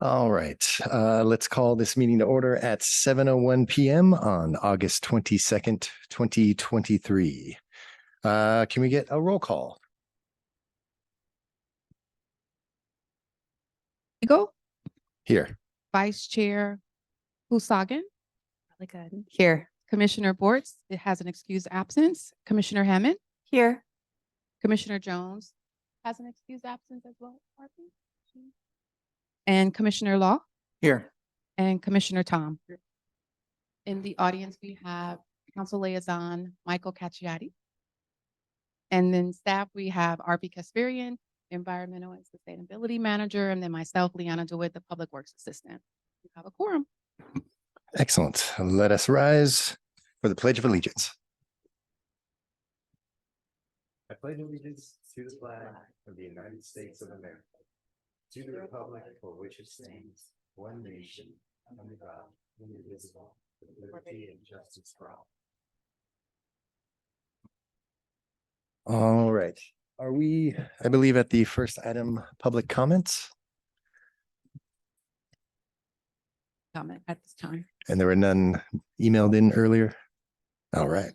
All right, let's call this meeting to order at 7:01 PM on August 22nd, 2023. Can we get a roll call? Go. Here. Vice Chair Husagan. Really good. Here. Commissioner Bortz, it has an excused absence. Commissioner Hammond. Here. Commissioner Jones has an excused absence as well. And Commissioner Law. Here. And Commissioner Tom. In the audience, we have Council Liaison Michael Cacciati. And then staff, we have RP Kasparian, Environmental and Sustainability Manager, and then myself, Liana DeWitt, the Public Works Assistant. We have a quorum. Excellent. Let us rise for the Pledge of Allegiance. I pledge allegiance to the flag of the United States of America, to the republic for which it stands, one nation, under God, indivisible, with liberty and justice for all. All right. Are we, I believe, at the first item, public comments? Comment at this time. And there were none emailed in earlier? All right.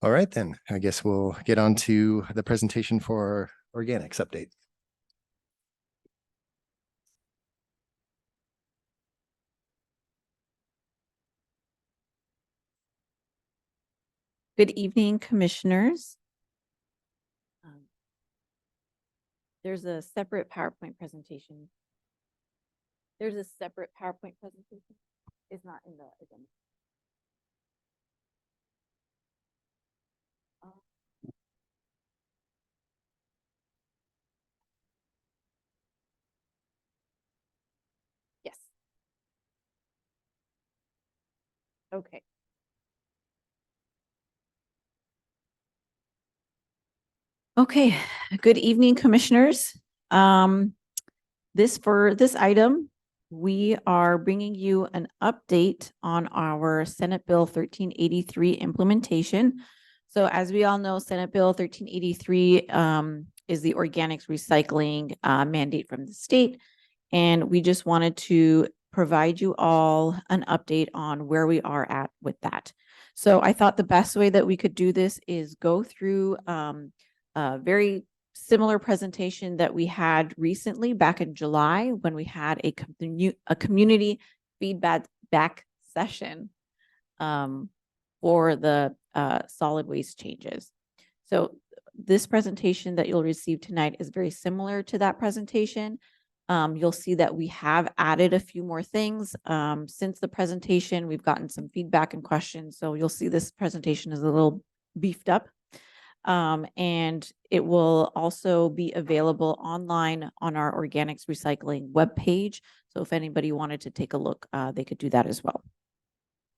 All right, then. I guess we'll get on to the presentation for organics update. Good evening, commissioners. There's a separate PowerPoint presentation. It's not in the agenda. Yes. Okay. Okay, good evening, commissioners. For this item, we are bringing you an update on our Senate Bill 1383 implementation. So as we all know, Senate Bill 1383 is the organics recycling mandate from the state. And we just wanted to provide you all an update on where we are at with that. So I thought the best way that we could do this is go through a very similar presentation that we had recently back in July when we had a community feedback session for the solid waste changes. So this presentation that you'll receive tonight is very similar to that presentation. You'll see that we have added a few more things since the presentation. We've gotten some feedback and questions. So you'll see this presentation is a little beefed up. And it will also be available online on our organics recycling webpage. So if anybody wanted to take a look, they could do that as well.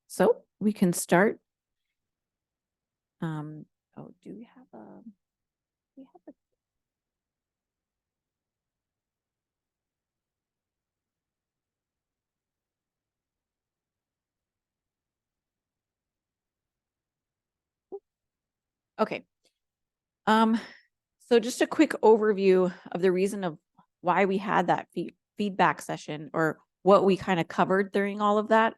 So we can start. Do we have a? Okay. So just a quick overview of the reason of why we had that feedback session, or what we kind of covered during all of that.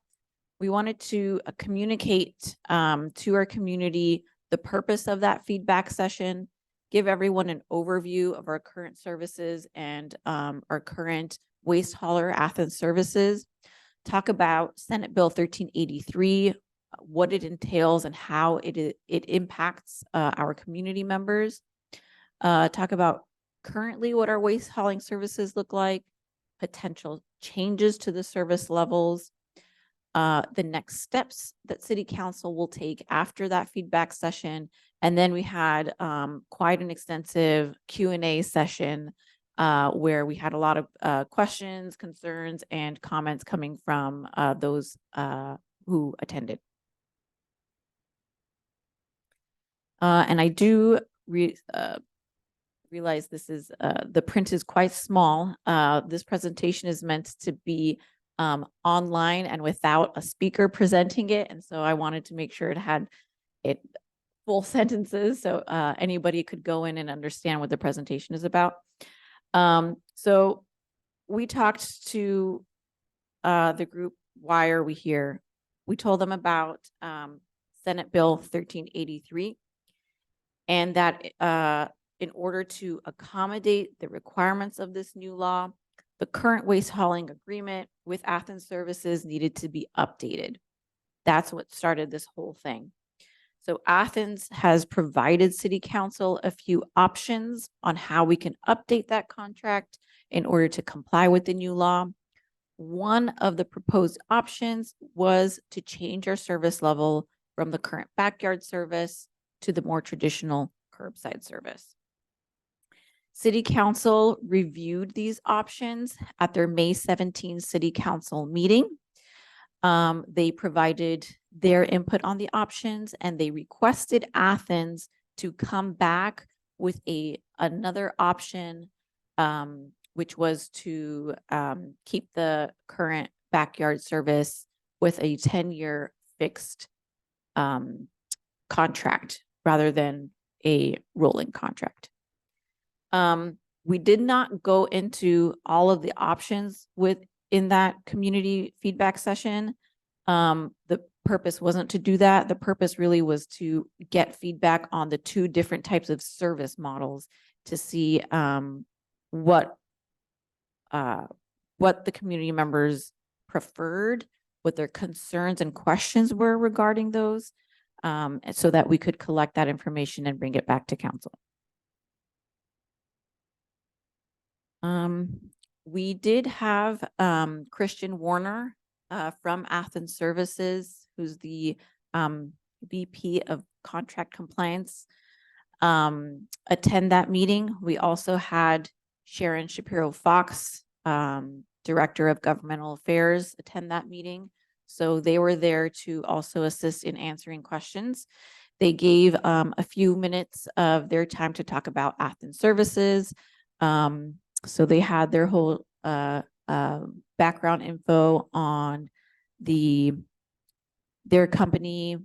We wanted to communicate to our community the purpose of that feedback session, give everyone an overview of our current services and our current waste hauler Athens services, talk about Senate Bill 1383, what it entails and how it impacts our community members, talk about currently what our waste hauling services look like, potential changes to the service levels, the next steps that City Council will take after that feedback session. And then we had quite an extensive Q&A session where we had a lot of questions, concerns, and comments coming from those who attended. And I do realize this is the print is quite small. This presentation is meant to be online and without a speaker presenting it. And so I wanted to make sure it had full sentences so anybody could go in and understand what the presentation is about. So we talked to the group, why are we here? We told them about Senate Bill 1383, and that in order to accommodate the requirements of this new law, the current waste hauling agreement with Athens Services needed to be updated. That's what started this whole thing. So Athens has provided City Council a few options on how we can update that contract in order to comply with the new law. One of the proposed options was to change our service level from the current backyard service to the more traditional curbside service. City Council reviewed these options at their May 17 City Council meeting. They provided their input on the options, and they requested Athens to come back with another option, which was to keep the current backyard service with a 10-year fixed contract rather than a rolling contract. We did not go into all of the options within that community feedback session. The purpose wasn't to do that. The purpose really was to get feedback on the two different types of service models to see what the community members preferred, what their concerns and questions were regarding those, so that we could collect that information and bring it back to council. We did have Christian Warner from Athens Services, who's the VP of Contract Compliance, attend that meeting. We also had Sharon Shapiro Fox, Director of Governmental Affairs, attend that meeting. So they were there to also assist in answering questions. They gave a few minutes of their time to talk about Athens Services. So they had their whole background info on their company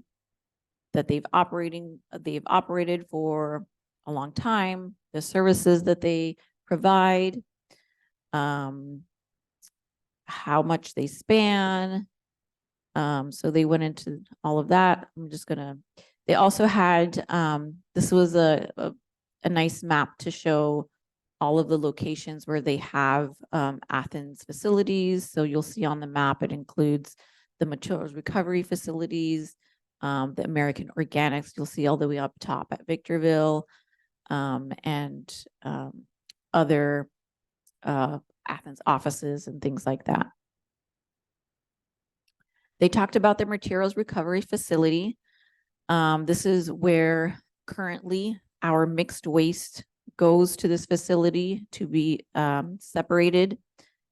that they've operated for a long time, the services that they provide, how much they span. So they went into all of that. They also had, this was a nice map to show all of the locations where they have Athens facilities. So you'll see on the map, it includes the materials recovery facilities, the American Organics, you'll see all the way up top at Victorville, and other Athens offices and things like that. They talked about the materials recovery facility. This is where currently our mixed waste goes to this facility to be separated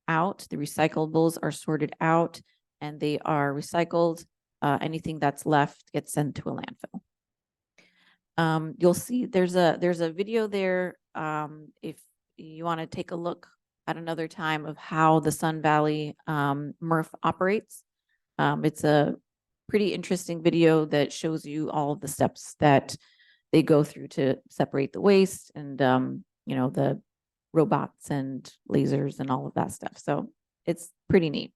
out. The recyclables are sorted out and they are recycled. Anything that's left gets sent to a landfill. You'll see there's a video there if you want to take a look at another time of how the Sun Valley MRF operates. It's a pretty interesting video that shows you all of the steps that they go through to separate the waste and, the robots and lasers and all of that stuff. So it's pretty neat.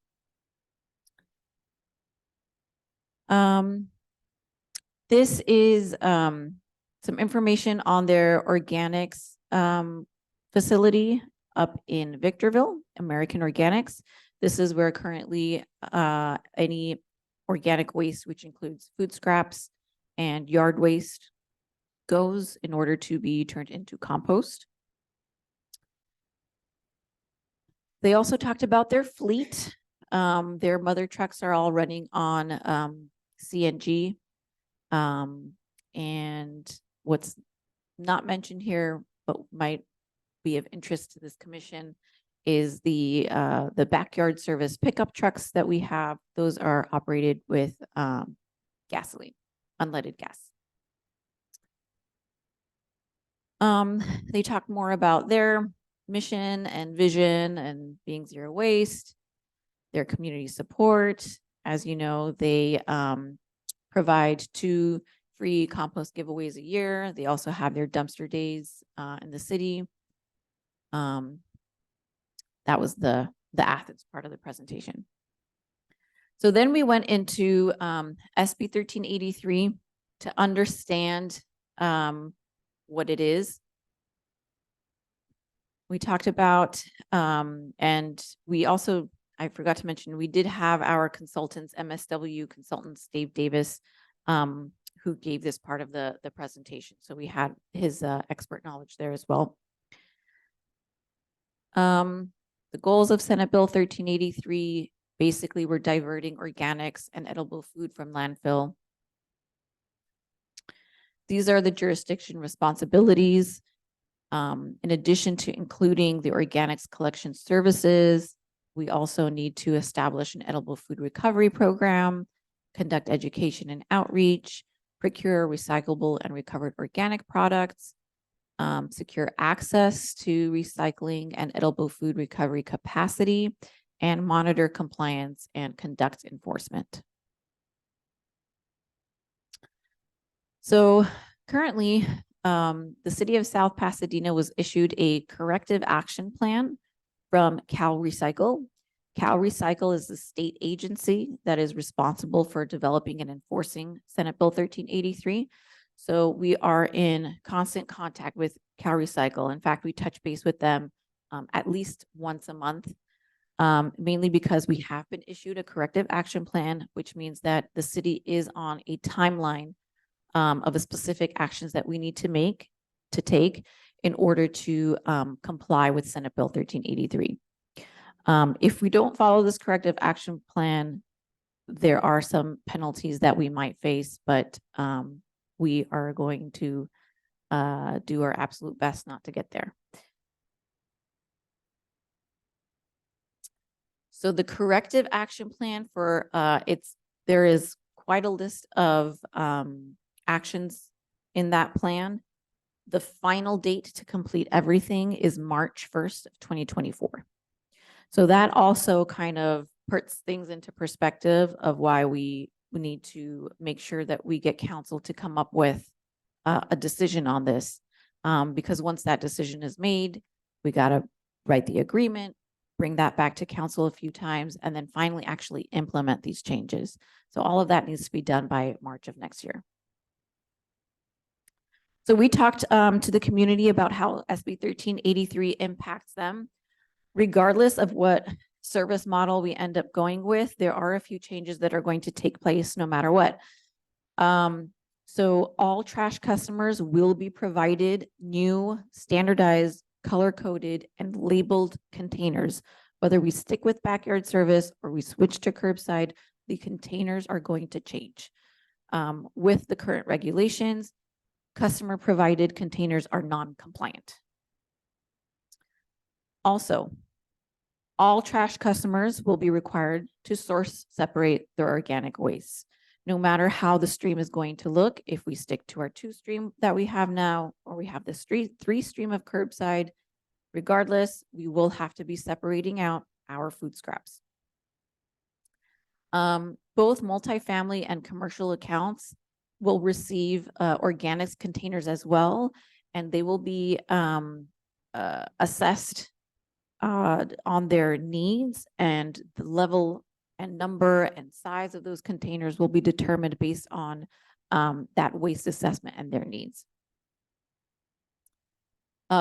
This is some information on their organics facility up in Victorville, American Organics. This is where currently any organic waste, which includes food scraps and yard waste, goes in order to be turned into compost. They also talked about their fleet. Their mother trucks are all running on CNG. And what's not mentioned here, but might be of interest to this commission, is the backyard service pickup trucks that we have. Those are operated with gasoline, unleaded gas. They talk more about their mission and vision and being zero waste, their community support. As you know, they provide 2 free compost giveaways a year. They also have their dumpster days in the city. That that was the Athens part of the presentation. So then we went into SB 1383 to understand what it is. We talked about, and we also, I forgot to mention, we did have our consultants, MSW consultants, Dave Davis, who gave this part of the presentation. So we had his expert knowledge there as well. The goals of Senate Bill 1383 basically were diverting organics and edible food from landfill. These are the jurisdiction responsibilities. In addition to including the organics collection services, we also need to establish an edible food recovery program, conduct education and outreach, procure recyclable and recovered organic products, secure access to recycling and edible food recovery capacity, and monitor compliance and conduct enforcement. So currently, the city of South Pasadena was issued a corrective action plan from Cal Recycle. Cal Recycle is the state agency that is responsible for developing and enforcing Senate Bill 1383. So we are in constant contact with Cal Recycle. In fact, we touch base with them at least once a month, mainly because we have been issued a corrective action plan, which means that the city is on a timeline of the specific actions that we need to take in order to comply with Senate Bill 1383. If we don't follow this corrective action plan, there are some penalties that we might face, but we are going to do our absolute best not to get there. So the corrective action plan for there is quite a list of actions in that plan. The final date to complete everything is March 1st of 2024. So that also kind of puts things into perspective of why we need to make sure that we get council to come up with a decision on this. Because once that decision is made, we got to write the agreement, bring that back to council a few times, and then finally actually implement these changes. So all of that needs to be done by March of next year. So we talked to the community about how SB 1383 impacts them. Regardless of what service model we end up going with, there are a few changes that are going to take place no matter what. So all trash customers will be provided new standardized, color-coded, and labeled containers. Whether we stick with backyard service or we switch to curbside, the containers are going to change. With the current regulations, customer-provided containers are non-compliant. Also, all trash customers will be required to separate their organic waste. No matter how the stream is going to look, if we stick to our 2-stream that we have now, or we have the 3-stream of curbside, regardless, we will have to be separating out our food scraps. Both multifamily and commercial accounts will receive organics containers as well, and they will be assessed on their needs, and the level and number and size of those containers will be determined based on that waste assessment and their needs.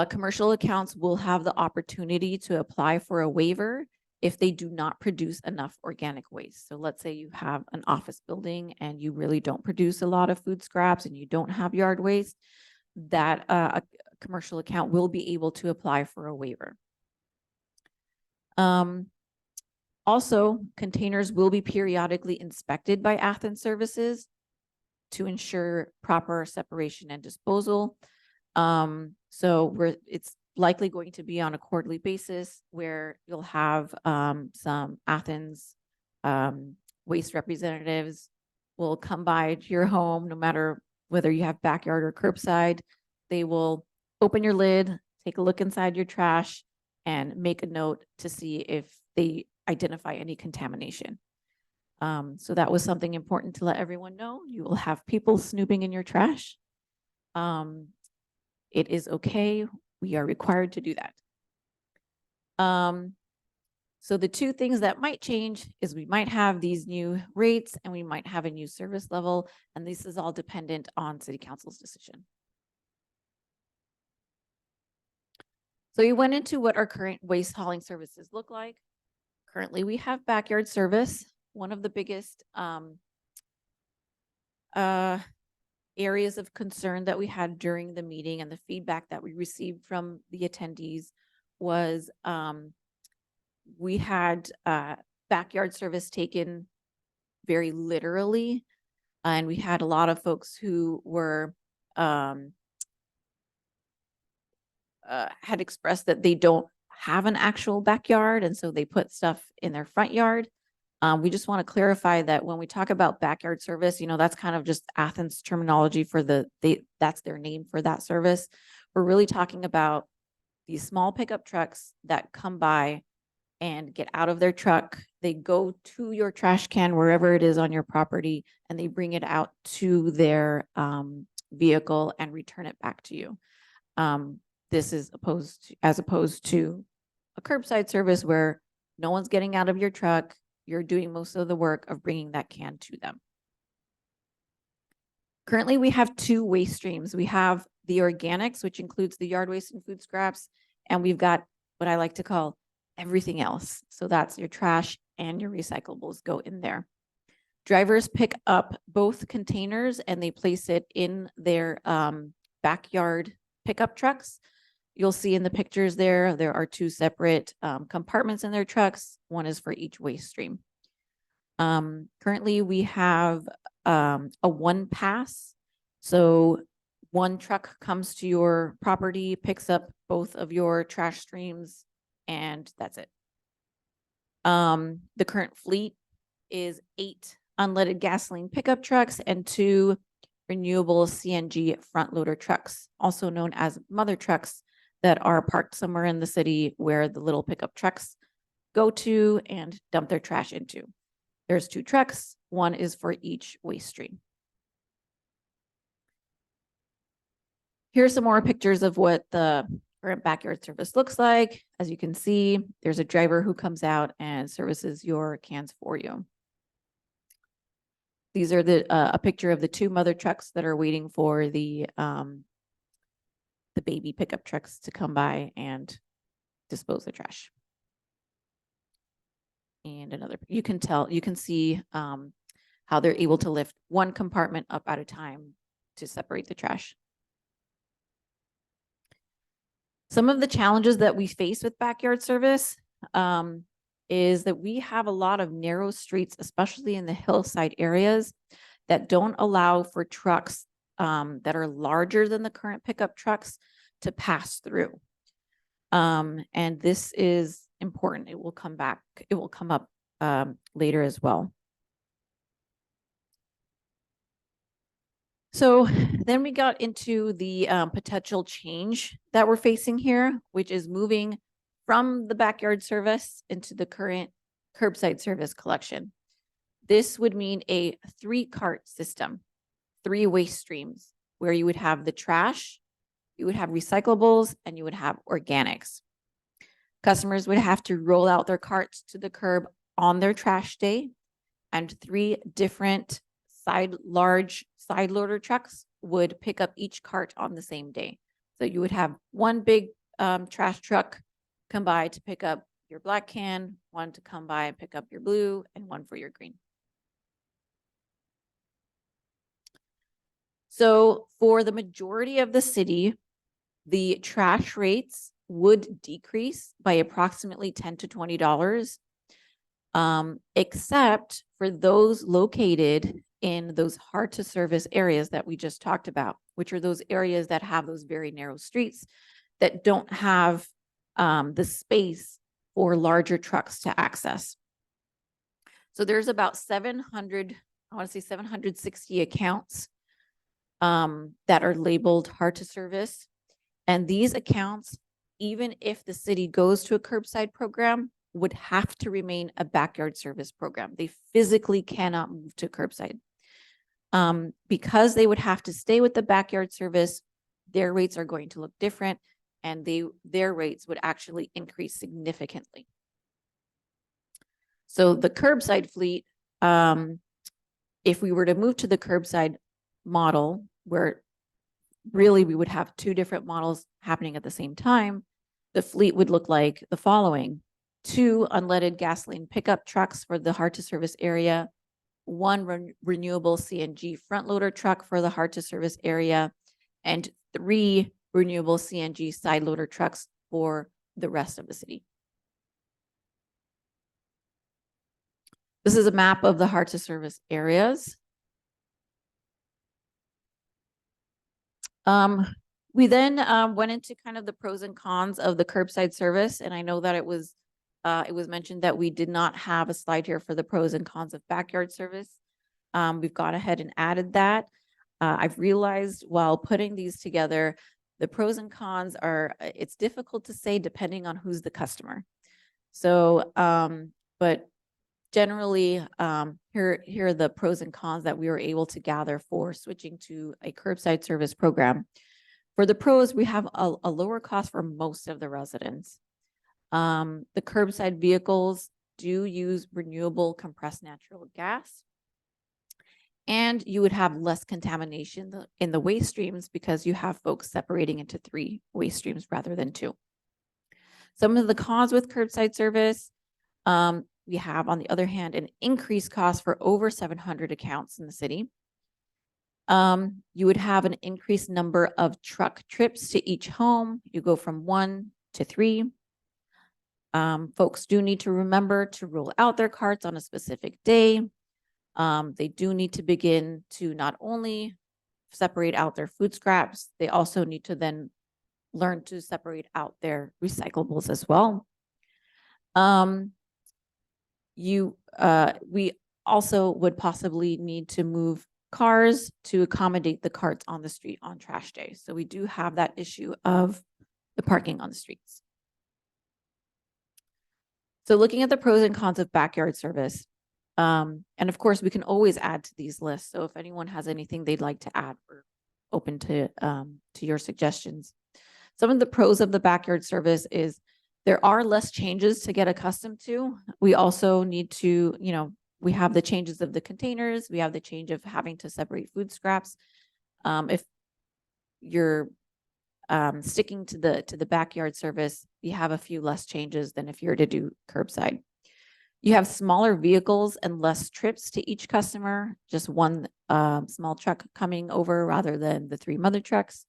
Commercial accounts will have the opportunity to apply for a waiver if they do not produce enough organic waste. So let's say you have an office building and you really don't produce a lot of food scraps and you don't have yard waste, that a commercial account will be able to apply for a waiver. Also, containers will be periodically inspected by Athens Services to ensure proper separation and disposal. So it's likely going to be on a quarterly basis where you'll have some Athens waste representatives will come by to your home, no matter whether you have backyard or curbside. They will open your lid, take a look inside your trash, and make a note to see if they identify any contamination. So that was something important to let everyone know. You will have people snooping in your trash. It is okay. We are required to do that. So the two things that might change is we might have these new rates and we might have a new service level, and this is all dependent on City Council's decision. So we went into what our current waste hauling services look like. Currently, we have backyard service. One of the biggest areas of concern that we had during the meeting and the feedback that we received from the attendees was we had backyard service taken very literally, and we had a lot of folks who were had expressed that they don't have an actual backyard, and so they put stuff in their front yard. We just want to clarify that when we talk about backyard service, that's kind of just Athens terminology for that's their name for that service. We're really talking about these small pickup trucks that come by and get out of their truck. They go to your trash can, wherever it is on your property, and they bring it out to their vehicle and return it back to you. This is as opposed to a curbside service where no one's getting out of your truck. You're doing most of the work of bringing that can to them. Currently, we have two waste streams. We have the organics, which includes the yard waste and food scraps, and we've got what I like to call everything else. So that's your trash and your recyclables go in there. Drivers pick up both containers and they place it in their backyard pickup trucks. You'll see in the pictures there are two separate compartments in their trucks. One is for each waste stream. Currently, we have a one pass. So one truck comes to your property, picks up both of your trash streams, and that's it. The current fleet is 8 unleaded gasoline pickup trucks and 2 renewable CNG front loader trucks, also known as mother trucks, that are parked somewhere in the city where the little pickup trucks go to and dump their trash into. There's 2 trucks, one is for each waste stream. Here's some more pictures of what the current backyard service looks like. As you can see, there's a driver who comes out and services your cans for you. These are a picture of the 2 mother trucks that are waiting for the baby pickup trucks to come by and dispose the trash. And another, you can see how they're able to lift one compartment up at a time to separate the trash. Some of the challenges that we face with backyard service is that we have a lot of narrow streets, especially in the hillside areas, that don't allow for trucks that are larger than the current pickup trucks to pass through. And this is important. It will come up later as well. So then we got into the potential change that we're facing here, which is moving from the backyard service into the current curbside service collection. This would mean a 3-cart system, 3 waste streams, where you would have the trash, you would have recyclables, and you would have organics. Customers would have to roll out their carts to the curb on their trash day, and 3 different large side loader trucks would pick up each cart on the same day. So you would have one big trash truck come by to pick up your black can, one to come by and pick up your blue, and one for your green. So for the majority of the city, the trash rates would decrease by approximately $10 to $20, except for those located in those hard to service areas that we just talked about, which are those areas that have those very narrow streets that don't have the space for larger trucks to access. So there's about 760 accounts that are labeled hard to service. And these accounts, even if the city goes to a curbside program, would have to remain a backyard service program. They physically cannot move to curbside. Because they would have to stay with the backyard service, their rates are going to look different, and their rates would actually increase significantly. So the curbside fleet, if we were to move to the curbside model, where really we would have two different models happening at the same time, the fleet would look like the following: 2 unleaded gasoline pickup trucks for the hard to service area, 1 renewable CNG front loader truck for the hard to service area, and 3 renewable CNG side loader trucks for the rest of the city. This is a map of the hard to service areas. We then went into kind of the pros and cons of the curbside service, and I know that it was mentioned that we did not have a slide here for the pros and cons of backyard service. We've gone ahead and added that. I've realized while putting these together, the pros and cons are, it's difficult to say depending on who's the customer. So, but generally, here are the pros and cons that we were able to gather for switching to a curbside service program. For the pros, we have a lower cost for most of the residents. The curbside vehicles do use renewable compressed natural gas. And you would have less contamination in the waste streams because you have folks separating into 3 waste streams rather than 2. Some of the cons with curbside service, we have, on the other hand, an increased cost for over 700 accounts in the city. You would have an increased number of truck trips to each home. You go from 1 to 3. Folks do need to remember to roll out their carts on a specific day. They do need to begin to not only separate out their food scraps, they also need to then learn to separate out their recyclables as well. We also would possibly need to move cars to accommodate the carts on the street on trash day. So we do have that issue of the parking on the streets. So looking at the pros and cons of backyard service, and of course, we can always add to these lists. So if anyone has anything they'd like to add, we're open to your suggestions. Some of the pros of the backyard service is there are less changes to get accustomed to. We also need to, we have the changes of the containers. We have the change of having to separate food scraps. If you're sticking to the backyard service, you have a few less changes than if you're to do curbside. You have smaller vehicles and less trips to each customer, just 1 small truck coming over rather than the 3 mother trucks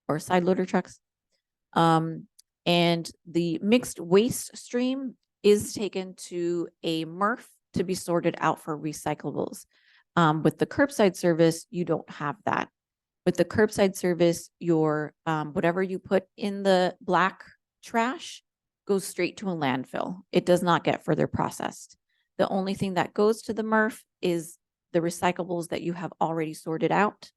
or side loader trucks. And the mixed waste stream is taken to a MRF to be sorted out for recyclables. With the curbside service, you don't have that. With the curbside service, your whatever you put in the black trash goes straight to a landfill. It does not get further processed. The only thing that goes to the MRF is the recyclables that you have already sorted out.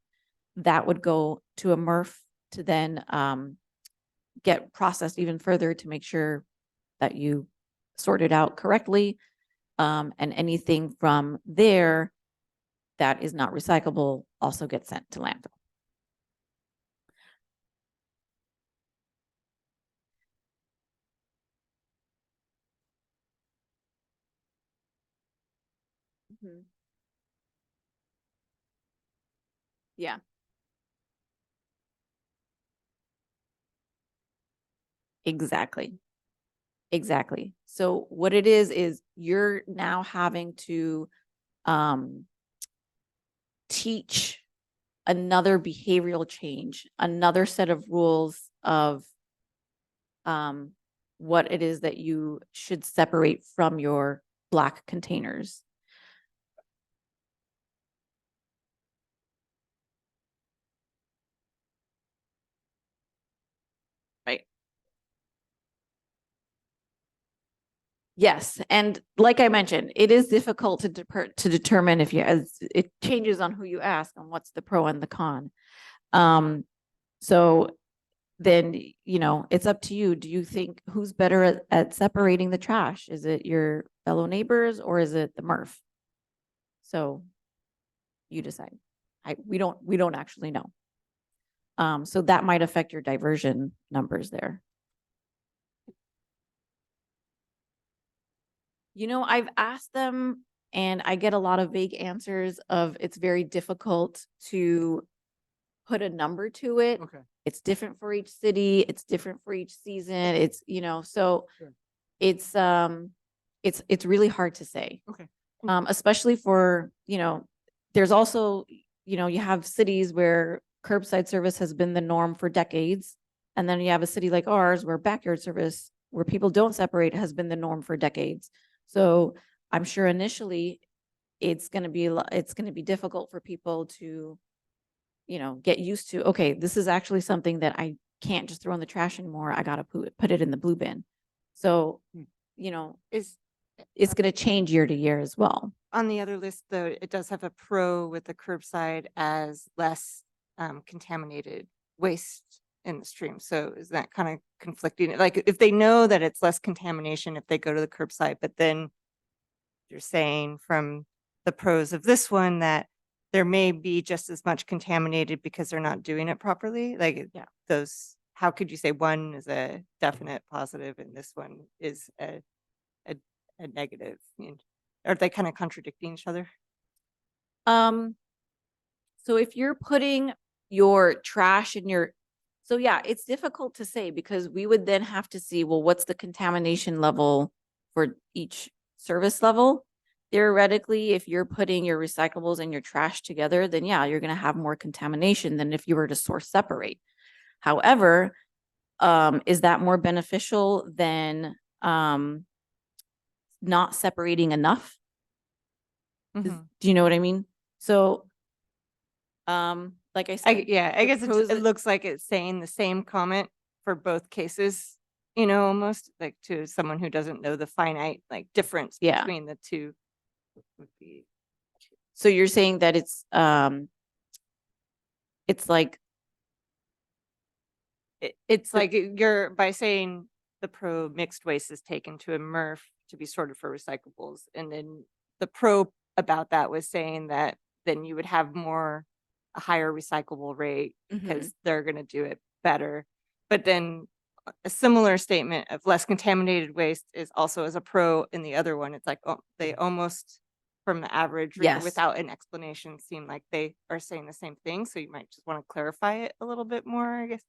That would go to a MRF to then get processed even further to make sure that you sort it out correctly. And anything from there that is not recyclable also gets sent to landfill. Yeah. Exactly. Exactly. So what it is you're now having to teach another behavioral change, another set of rules of what it is that you should separate from your black containers. Right. Yes, and like I mentioned, it is difficult to determine if as it changes on who you ask on what's the pro and the con. So then, it's up to you. Do you think who's better at separating the trash? Is it your fellow neighbors or is it the MRF? So you decide. We don't actually know. So that might affect your diversion numbers there. You know, I've asked them and I get a lot of vague answers of it's very difficult to put a number to it. Okay. It's different for each city. It's different for each season. It's, you know, so Sure. it's really hard to say. Okay. Especially for, you know, there's also, you know, you have cities where curbside service has been the norm for decades. And then you have a city like ours where backyard service, where people don't separate, has been the norm for decades. So I'm sure initially it's going to be difficult for people to, you know, get used to, okay, this is actually something that I can't just throw in the trash anymore. I got to put it in the blue bin. So, you know, it's going to change year to year as well. On the other list, though, it does have a pro with the curbside as less contaminated waste in the stream. So is that kind of conflicting? Like if they know that it's less contamination if they go to the curbside, but then you're saying from the pros of this one that there may be just as much contaminated because they're not doing it properly. Like Yeah. those, how could you say one is a definite positive and this one is a negative? Are they kind of contradicting each other? So if you're putting your trash in your, so yeah, it's difficult to say because we would then have to see, well, what's the contamination level for each service level? Theoretically, if you're putting your recyclables and your trash together, then yeah, you're going to have more contamination than if you were to source separate. However, is that more beneficial than not separating enough? Mhm. Do you know what I mean? So, like I said, I guess pros it and- looks like it's saying the same comment for both cases, you know, almost like to someone who doesn't know the finite like difference Yeah. between the two would be. so you're saying that it's like, It's like you're by saying the pro mixed waste is taken to a MRF to be sorted for recyclables. And then the pro about that was saying that then you would have a higher recyclable rate because they're going to do it better. But then a similar statement of less contaminated waste is also as a pro in the other one. It's like, oh, they almost from the average reader Yes. without an explanation seem like they are saying the same thing. So you might just want to clarify it a little bit more, I guess.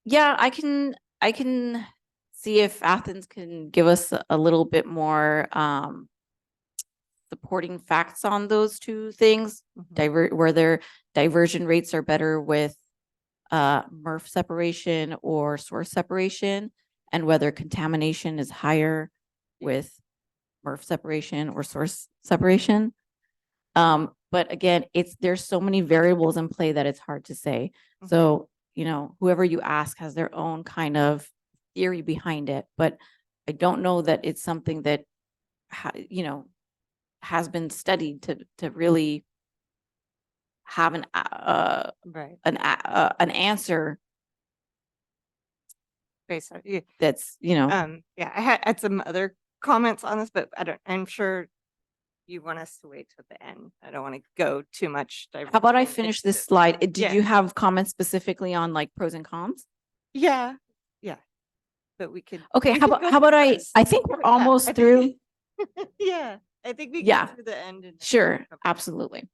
yeah, I can see if Athens can give us a little bit more supporting facts on those two things. Where their diversion rates are better with MRF separation or source separation, and whether contamination is higher with MRF separation or source separation. But again, there's so many variables in play that it's hard to say. So, you know, whoever you ask has their own kind of theory behind it, but I don't know that it's something that, you know, has been studied to really have Right. an answer Based on, yeah. that's, you know, Yeah, I had some other comments on this, but I'm sure you want us to wait till the end. I don't want to go too much. how about I into finish this it. slide? Did Yeah. you have comments specifically on like pros and cons? Yeah, but we could. Okay, we how could about go how about through I this. think we're Yeah, almost I think- through. Yeah, I think we Yeah. get through the end. And Sure, absolutely.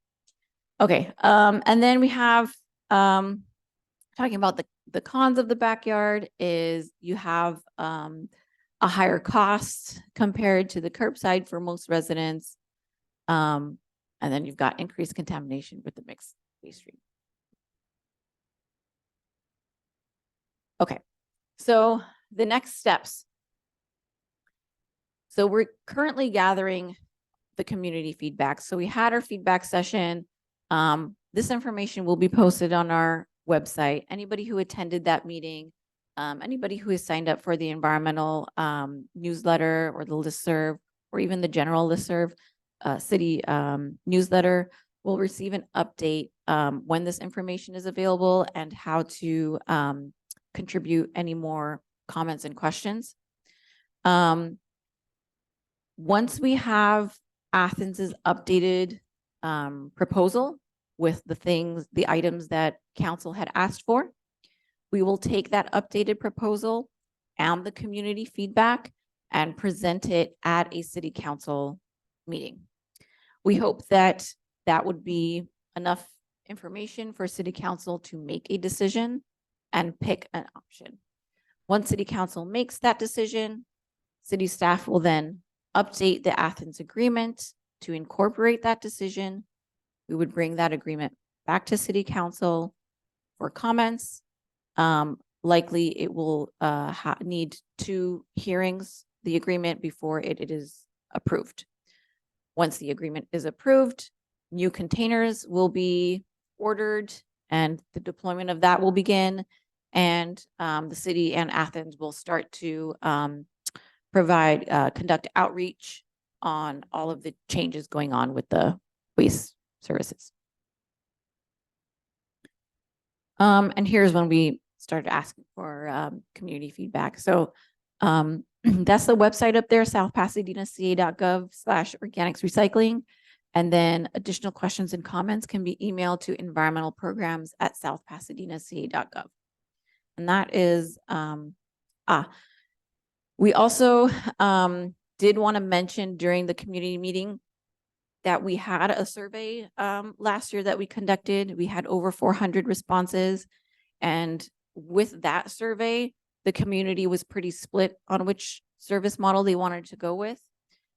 Okay, and then we have talking about the cons of the backyard is you have a higher cost compared to the curbside for most residents. And then you've got increased contamination with the mixed waste stream. Okay, so the next steps. So we're currently gathering the community feedback. So we had our feedback session. This information will be posted on our website. Anybody who attended that meeting, anybody who has signed up for the environmental newsletter or the listserv, or even the general listserv city newsletter will receive an update when this information is available and how to contribute any more comments and questions. Once we have Athens's updated proposal with the items that council had asked for, we will take that updated proposal and the community feedback and present it at a city council meeting. We hope that that would be enough information for city council to make a decision and pick an option. Once city council makes that decision, city staff will then update the Athens agreement to incorporate that decision. We would bring that agreement back to city council for comments. Likely it will need 2 hearings, the agreement, before it is approved. Once the agreement is approved, new containers will be ordered and the deployment of that will begin. And the city and Athens will start to conduct outreach on all of the changes going on with the waste services. And here's when we started asking for community feedback. So that's the website up there, southpasadenaca.gov/organics recycling. And then additional questions and comments can be emailed to environmentalprograms@southpasadenaca.gov. And that is, we also did want to mention during the community meeting that we had a survey last year that we conducted. We had over 400 responses. And with that survey, the community was pretty split on which service model they wanted to go with.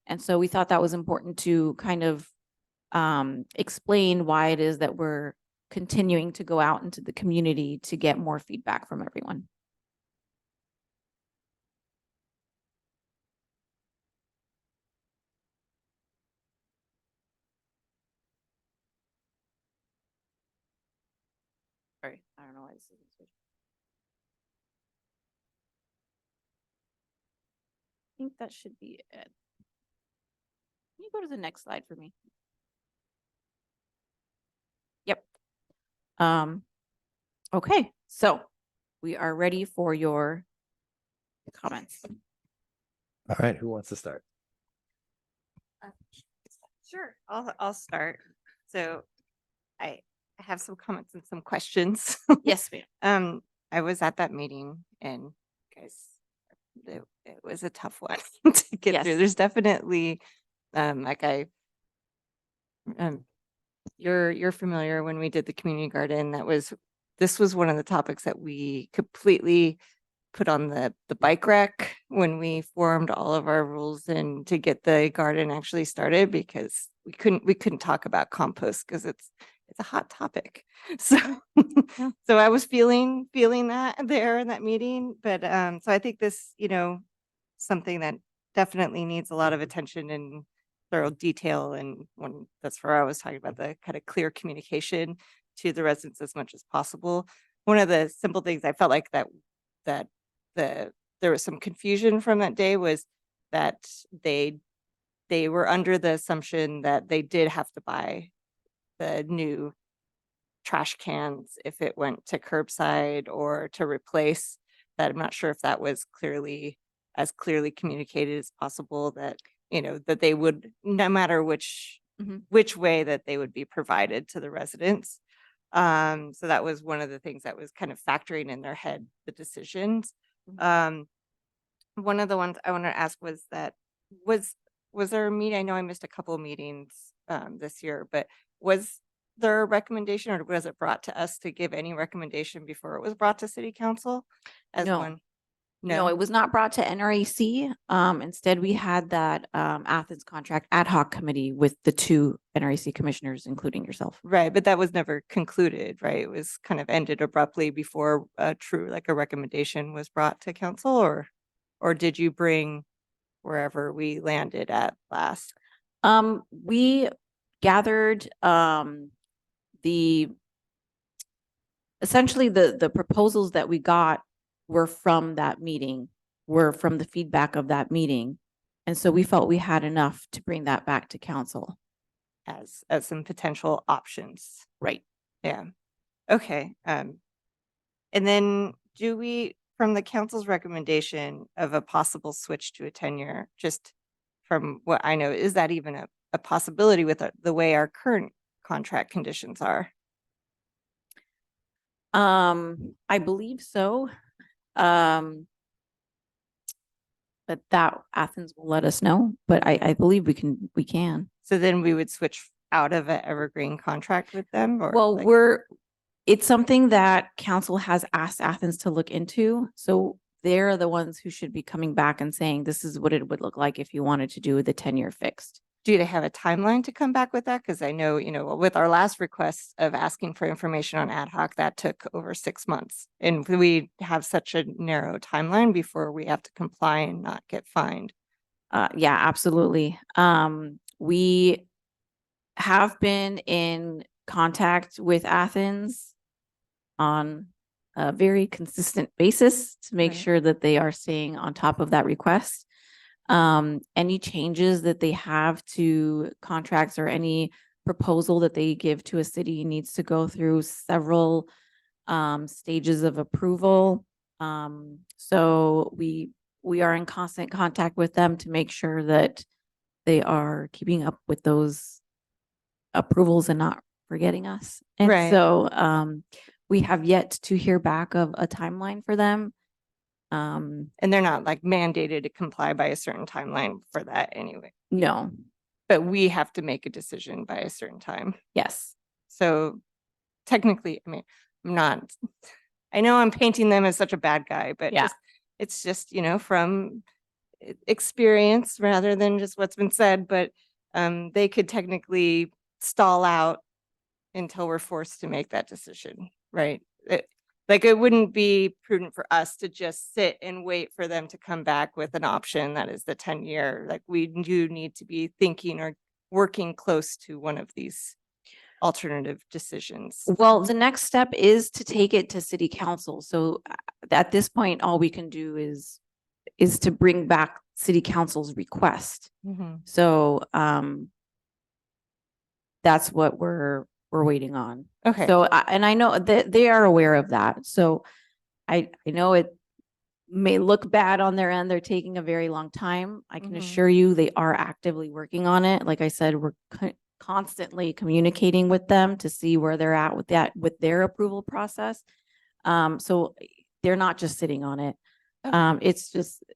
And so we thought that was important to kind of explain why it is that we're continuing to go out into the community to get more feedback from everyone. Sorry, I don't know why this isn't switching. I think that should be it. Can you go to the next slide for me? Yep. Okay, so we are ready for your comments. All right, who wants to start? Sure, I'll start. So I have some comments and some questions. Yes, ma'am. I was at that meeting and guys, it was a tough one to get Yes. through. There's definitely you're familiar when we did the community garden. This was one of the topics that we completely put on the bike rack when we formed all of our rules and to get the garden actually started, because we couldn't talk about compost because it's a hot topic. So Yeah. so I was feeling that there in that meeting. But so I think this, something that definitely needs a lot of attention and thorough detail. And that's where I was talking about the kind of clear communication to the residents as much as possible. One of the simple things I felt like that there was some confusion from that day was that they were under the assumption that they did have to buy the new trash cans if it went to curbside or to replace. That I'm not sure if that was clearly communicated as possible, that that they would, no matter which way, that they would be provided to the residents. So that was one of the things that was kind of factoring in their head, the decisions. One of the ones I want to ask was that was there a meeting? I know I missed a couple of meetings this year, but was there a recommendation, or was it brought to us to give any recommendation before it was brought to city council as No. one? No, it was not brought to NRAC. Instead, we had that Athens contract ad hoc committee with the 2 NRAC commissioners, including yourself. Right, but that was never concluded, right? It was kind of ended abruptly before a recommendation was brought to council, or did you bring wherever we landed at last? We gathered essentially the proposals that we got were from that meeting, were from the feedback of that meeting. And so we felt we had enough to bring that back to council. As some potential options. Right. Yeah. Okay. And then from the council's recommendation of a possible switch to a tenure, just from what I know, is that even a possibility with the way our current contract conditions are? I believe so. but that Athens will let us know, but I believe we can. So then we would switch out of an evergreen contract with them or? Well, like- it's something that council has asked Athens to look into. So they're the ones who should be coming back and saying, this is what it would look like if you wanted to do the 10-year fixed. Do they have a timeline to come back with that? Because I know, with our last request of asking for information on ad hoc, that took over 6 months. And we have such a narrow timeline before we have to comply and not get fined. Yeah, absolutely. We have been in contact with Athens on a very consistent basis to make Right. sure that they are staying on top of that request. Any changes that they have to contracts or any proposal that they give to a city needs to go through several stages of approval. So we are in constant contact with them to make sure that they are keeping up with those approvals and not forgetting us. And Right. so we have yet to hear back of a timeline for them. And they're not like mandated to comply by a certain timeline for that anyway. No, But we have to make a decision by a certain time. yes, So technically, I mean, I know I'm painting them as such a bad guy, but Yeah. it's just, from experience rather than just what's been said, but they could technically stall out until we're forced to make that decision, right? It wouldn't be prudent for us to just sit and wait for them to come back with an option that is the 10-year. Like we do need to be thinking or working close to one of these alternative decisions. well, the next step is to take it to city council. So at this point, all we can do is to bring back city council's request. Mhm. So that's what we're waiting on. Okay. So and I know that they are aware of that. So I know it may look bad on their end. They're taking a very long time. I can Mhm. assure you they are actively working on it. Like I said, we're constantly communicating with them to see where they're at with their approval process. So they're not just sitting on it. Okay.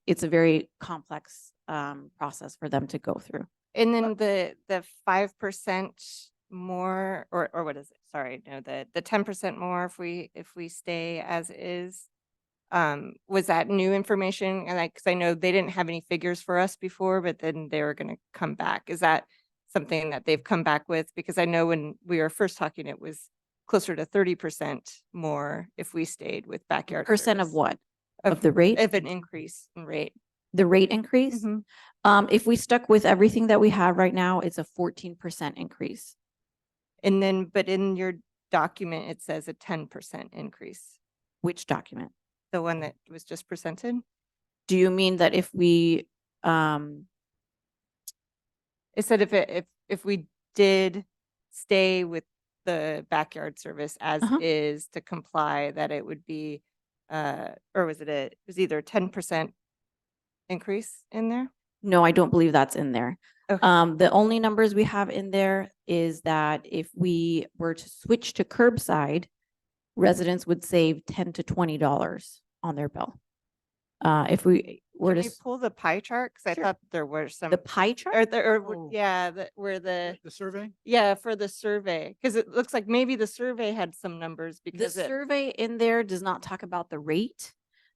It's a very complex process for them to go through. And then the 5% more, or what is it? Sorry, no, the 10% more if we stay as is. Was that new information? And because I know they didn't have any figures for us before, but then they were going to come back. Is that something that they've come back with? Because I know when we were first talking, it was closer to 30% more if we stayed with backyard Percent of service. what? Of the rate? Of an increase in rate. The rate increase? Mhm. If we stuck with everything that we have right now, it's a 14% increase. And then, but in your document, it says a 10% increase, Which document? the one that was just presented. Do you mean that if we, It said if we did stay with the backyard service as Uh-huh. is to comply, that it would be, or was it was either a 10% increase in there? no, I don't believe that's in there. Okay. The only numbers we have in there is that if we were to switch to curbside, residents would save $10 to $20 on their bill. If we were Can to, we pull the pie chart? Because I Sure. thought there were some, the pie chart? Oh. where the, The survey? yeah, for the survey, because it looks like maybe the survey had some numbers The because it, survey in there does not talk about the rate.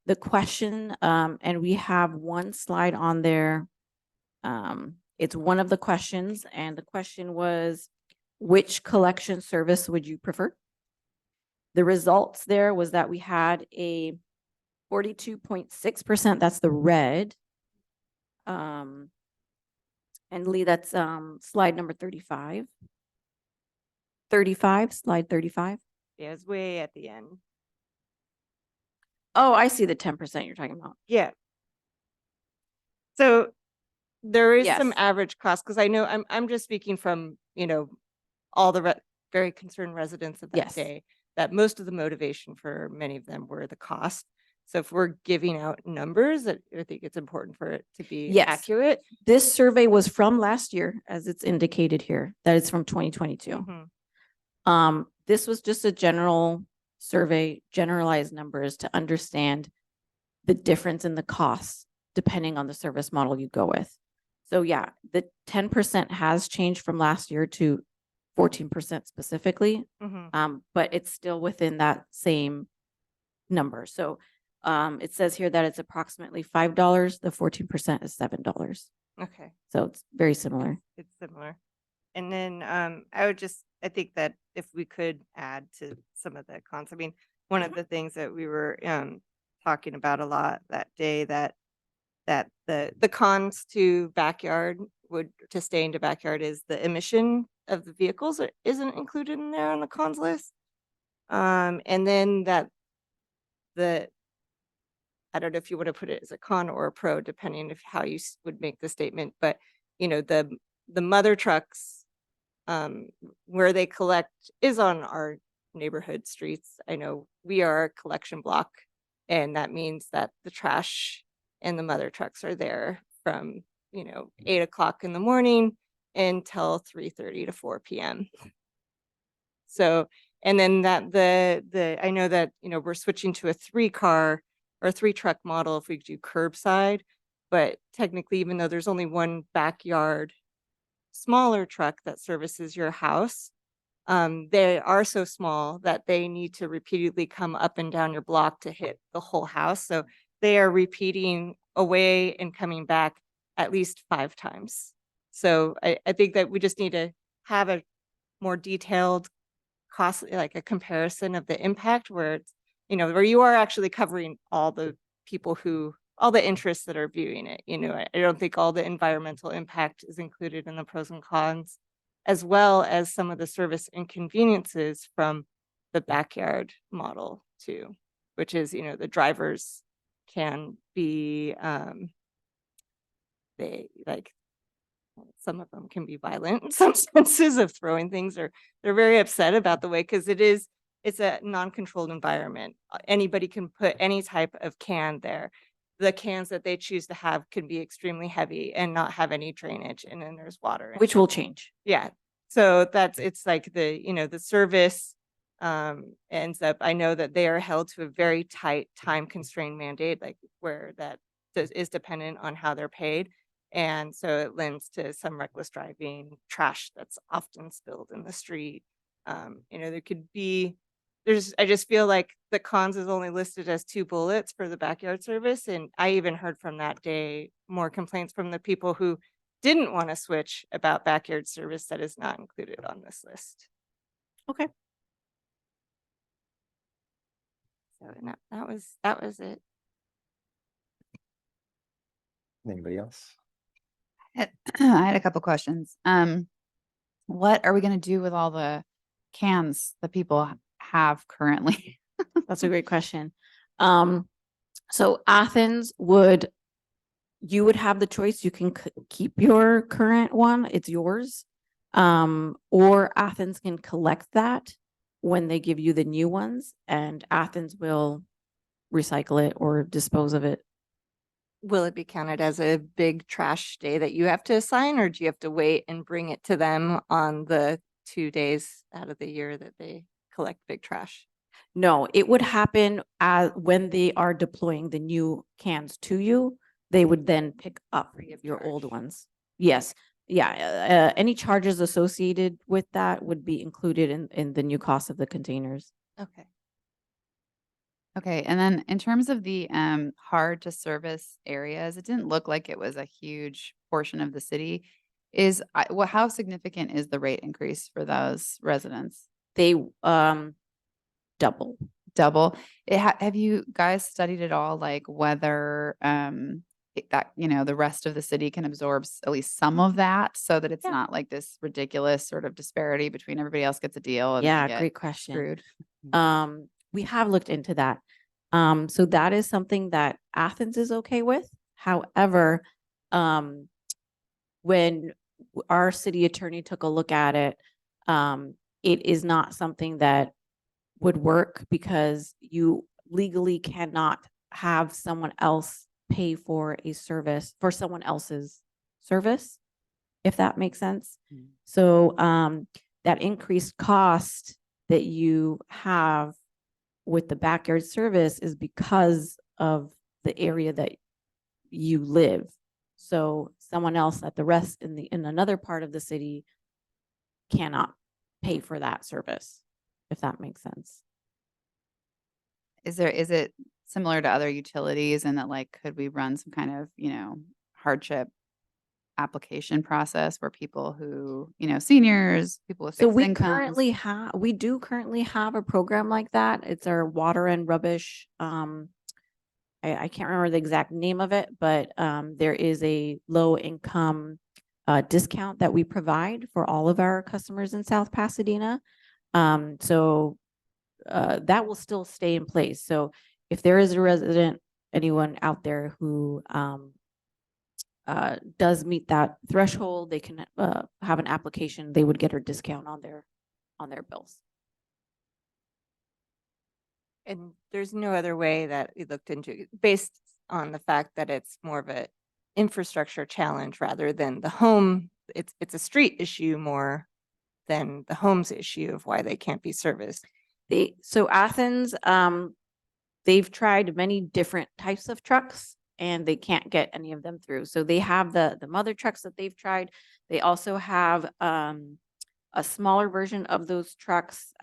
The question, and we have one slide on there. It's one of the questions, and the question was, which collection service would you prefer? The results there was that we had a 42.6%, that's the red. And Lee, that's slide number 35. 35, slide 35. yeah, it's way at the end. Oh, I see the 10% you're talking about. Yeah. So there is some Yes. average cost, because I know I'm just speaking from, all the very concerned residents of that Yes. day, that most of the motivation for many of them were the cost. So if we're giving out numbers, I think it's important for it to be Yes. accurate. This survey was from last year, as it's indicated here, that it's from 2022. Mhm. This was just a general survey, generalized numbers to understand the difference in the costs depending on the service model you go with. So yeah, the 10% has changed from last year to 14% specifically, but it's still within that same number. So it says here that it's approximately $5. The 14% is $7. Okay. So it's very similar. It's similar. And then I think that if we could add to some of the cons, I mean, one of the things that we were talking about a lot that day that the cons to staying to backyard is the emission of the vehicles isn't included in there on the cons list. And then that I don't know if you want to put it as a con or a pro, depending on how you would make the statement, but the mother trucks where they collect is on our neighborhood streets. I know we are a collection block, and that means that the trash and the mother trucks are there from 8 o'clock in the morning until 3:30 to 4 p.m. So, and then that I know that we're switching to a 3-car or 3-truck model if we do curbside, but technically, even though there's only one backyard smaller truck that services your house, they are so small that they need to repeatedly come up and down your block to hit the whole house. So they are repeating away and coming back at least 5 times. So I think that we just need to have a more detailed cost, like a comparison of the impact where it's, where you are actually covering all the people all the interests that are viewing it. I don't think all the environmental impact is included in the pros and cons, as well as some of the service inconveniences from the backyard model too, which is, the drivers can be, some of them can be violent in some senses of throwing things, or they're very upset about the way, because it's a non-controlled environment. Anybody can put any type of can there. The cans that they choose to have can be extremely heavy and not have any drainage, and then there's water in Which it. will change. Yeah. So it's like the service ends up, I know that they are held to a very tight time constrained mandate, like where that is dependent on how they're paid. And so it lends to some reckless driving, trash that's often spilled in the street. There could be, I just feel like the cons is only listed as 2 bullets for the backyard service. And I even heard from that day more complaints from the people who didn't want to switch about backyard service that is not included on this list. Okay. So that was it. Anybody else? I had a couple questions. What are we going to do with all the cans that people have currently? That's a great question. So Athens you would have the choice. You can keep your current one. It's yours. Or Athens can collect that when they give you the new ones, and Athens will recycle it or dispose of it. Will it be counted as a big trash day that you have to assign, or do you have to wait and bring it to them on the 2 days out of the year that they collect big trash? No, it would happen when they are deploying the new cans to you. They would then pick up Free of your old charge. ones. Yes. Yeah. Any charges associated with that would be included in the new cost of the containers. Okay. Okay, and then in terms of the hard to service areas, it didn't look like it was a huge portion of the city. How significant is the rate increase for those residents? They double. Double. Have you guys studied at all, like whether the rest of the city can absorb at least some of that, so that it's Yeah. not like this ridiculous sort of disparity between everybody else gets a deal and Yeah, they get great question. screwed? We have looked into that. So that is something that Athens is okay with. However, when our city attorney took a look at it, it is not something that would work, because you legally cannot have someone else pay for a service for someone else's service, if that makes sense. Mm. So that increased cost that you have with the backyard service is because of the area that you live. So someone else at the rest in another part of the city cannot pay for that service, if that makes sense. Is it similar to other utilities and that like, could we run some kind of, hardship application process where people who, seniors, people with So fixed incomes? we do currently have a program like that. It's our water and rubbish. I can't remember the exact name of it, but there is a low income discount that we provide for all of our customers in South Pasadena. So that will still stay in place. So if there is a resident, anyone out there who does meet that threshold, they can have an application. They would get a discount on their bills. And there's no other way that we looked into, based on the fact that it's more of a infrastructure challenge rather than the home. It's a street issue more than the home's issue of why they can't be serviced. So Athens, they've tried many different types of trucks and they can't get any of them through. So they have the mother trucks that they've tried. They also have a smaller version of those trucks.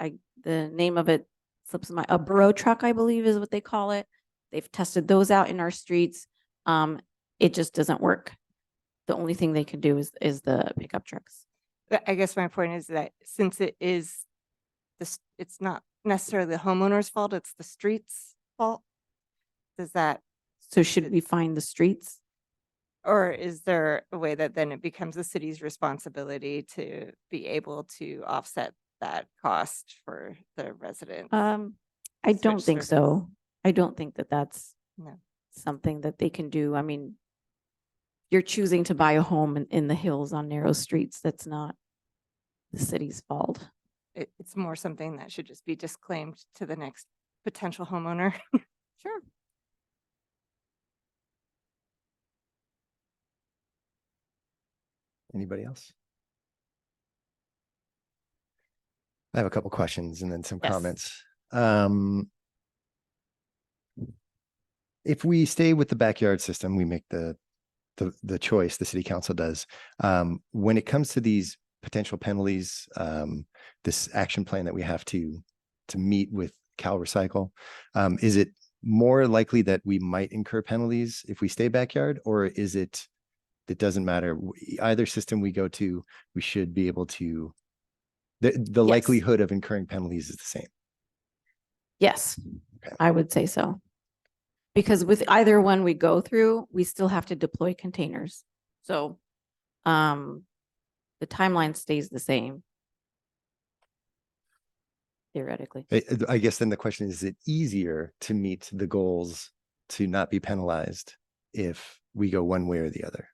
The name of it slips my, a burrow truck, I believe is what they call it. They've tested those out in our streets. It just doesn't work. The only thing they can do is the pickup trucks. But I guess my point is that since it is this, it's not necessarily the homeowner's fault, it's the street's fault. Does that, So should we find the streets? or is there a way that then it becomes the city's responsibility to be able to offset that cost for the residents? I don't Switch think service. so. I don't think that that's No. something that they can do. I mean, you're choosing to buy a home in the hills on narrow streets. That's not the city's fault. It's more something that should just be disclaimed to the next potential homeowner. Sure. Anybody else? I have a couple questions and then some Yes. comments. If we stay with the backyard system, we make the choice, the city council does. When it comes to these potential penalties, this action plan that we have to meet with Cal Recycle, is it more likely that we might incur penalties if we stay backyard, or is it doesn't matter? Either system we go to, we should be able to, the Yes. likelihood of incurring penalties is the same. Yes, Okay. I would say so. Because with either one we go through, we still have to deploy containers. So the timeline stays the same. Theoretically. I guess then the question is it easier to meet the goals to not be penalized if we go one way or the other?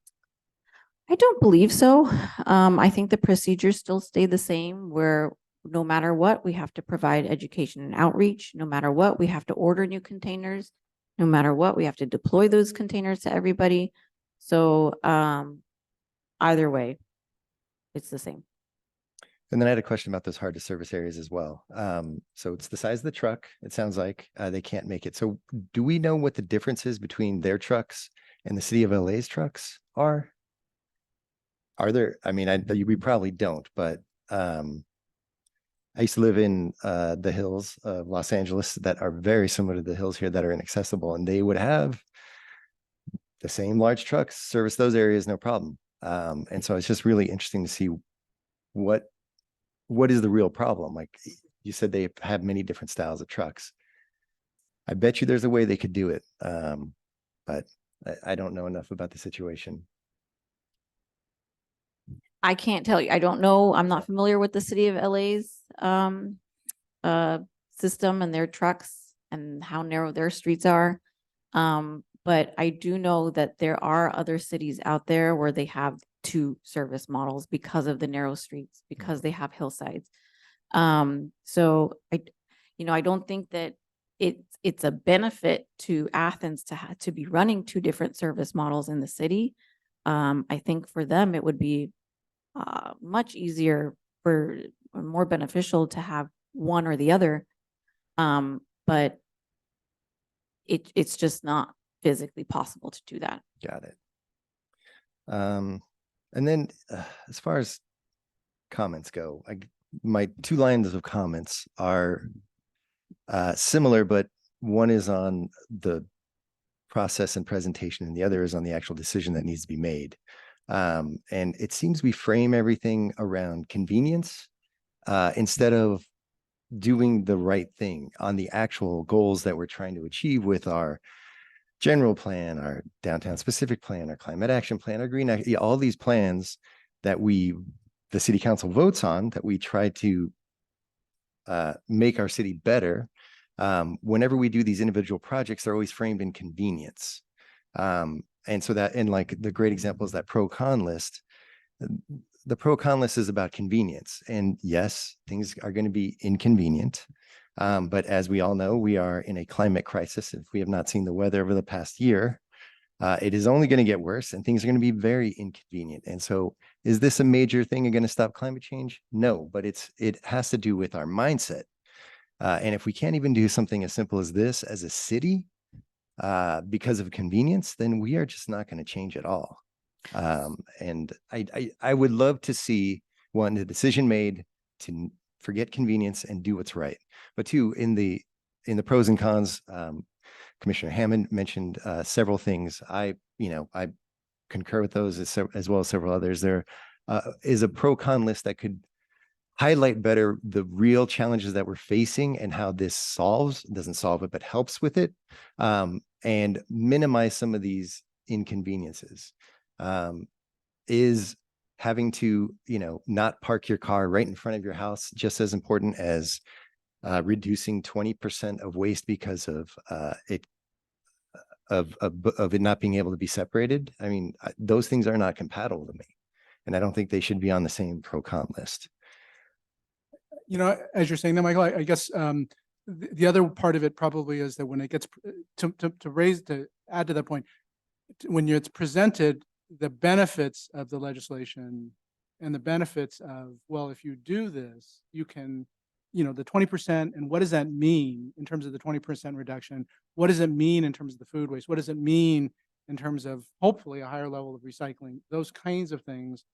I don't believe so. I think the procedures still stay the same, where no matter what, we have to provide education and outreach. No matter what, we have to order new containers. No matter what, we have to deploy those containers to everybody. So either way, it's the same. And then I had a question about those hard to service areas as well. So it's the size of the truck. It sounds like they can't make it. So do we know what the difference is between their trucks and the city of LA's trucks are? Are there, I mean, we probably don't, but I used to live in the hills of Los Angeles that are very similar to the hills here that are inaccessible, and they would have the same large trucks service those areas, no problem. And so it's just really interesting to see what is the real problem. Like you said, they have many different styles of trucks. I bet you there's a way they could do it. But I don't know enough about the situation. I can't tell you. I don't know. I'm not familiar with the city of LA's system and their trucks and how narrow their streets are. But I do know that there are other cities out there where they have two service models because of the narrow streets, because they have hillsides. So I don't think that it's a benefit to Athens to be running two different service models in the city. I think for them, it would be much easier or more beneficial to have one or the other. But it's just not physically possible to do that. Got it. And then as far as comments go, my 2 lines of comments are similar, but one is on the process and presentation, and the other is on the actual decision that needs to be made. And it seems we frame everything around convenience instead of doing the right thing on the actual goals that we're trying to achieve with our general plan, our downtown specific plan, our climate action plan, our green, all these plans that the city council votes on, that we try to make our city better. Whenever we do these individual projects, they're always framed in convenience. And so that, and like the great example is that pro-con list. The pro-con list is about convenience. And yes, things are going to be inconvenient. But as we all know, we are in a climate crisis. If we have not seen the weather over the past year, it is only going to get worse, and things are going to be very inconvenient. And so is this a major thing going to stop climate change? No, but it has to do with our mindset. And if we can't even do something as simple as this as a city because of convenience, then we are just not going to change at all. And I would love to see, one, the decision made to forget convenience and do what's right. But 2, in the pros and cons, Commissioner Hammond mentioned several things. I concur with those as well as several others. There is a pro-con list that could highlight better the real challenges that we're facing and how this doesn't solve it, but helps with it, and minimize some of these inconveniences. Is having to, not park your car right in front of your house just as important as reducing 20% of waste because of it not being able to be separated? I mean, those things are not compatible to me, and I don't think they should be on the same pro-con list. As you're saying that, Michael, I guess the other part of it probably is that when it gets to add to that point, when it's presented, the benefits of the legislation and the benefits of, well, if you do this, you can, the 20%, and what does that mean in terms of the 20% reduction? What does it mean in terms of the food waste? What does it mean in terms of hopefully a higher level of recycling? Those kinds of things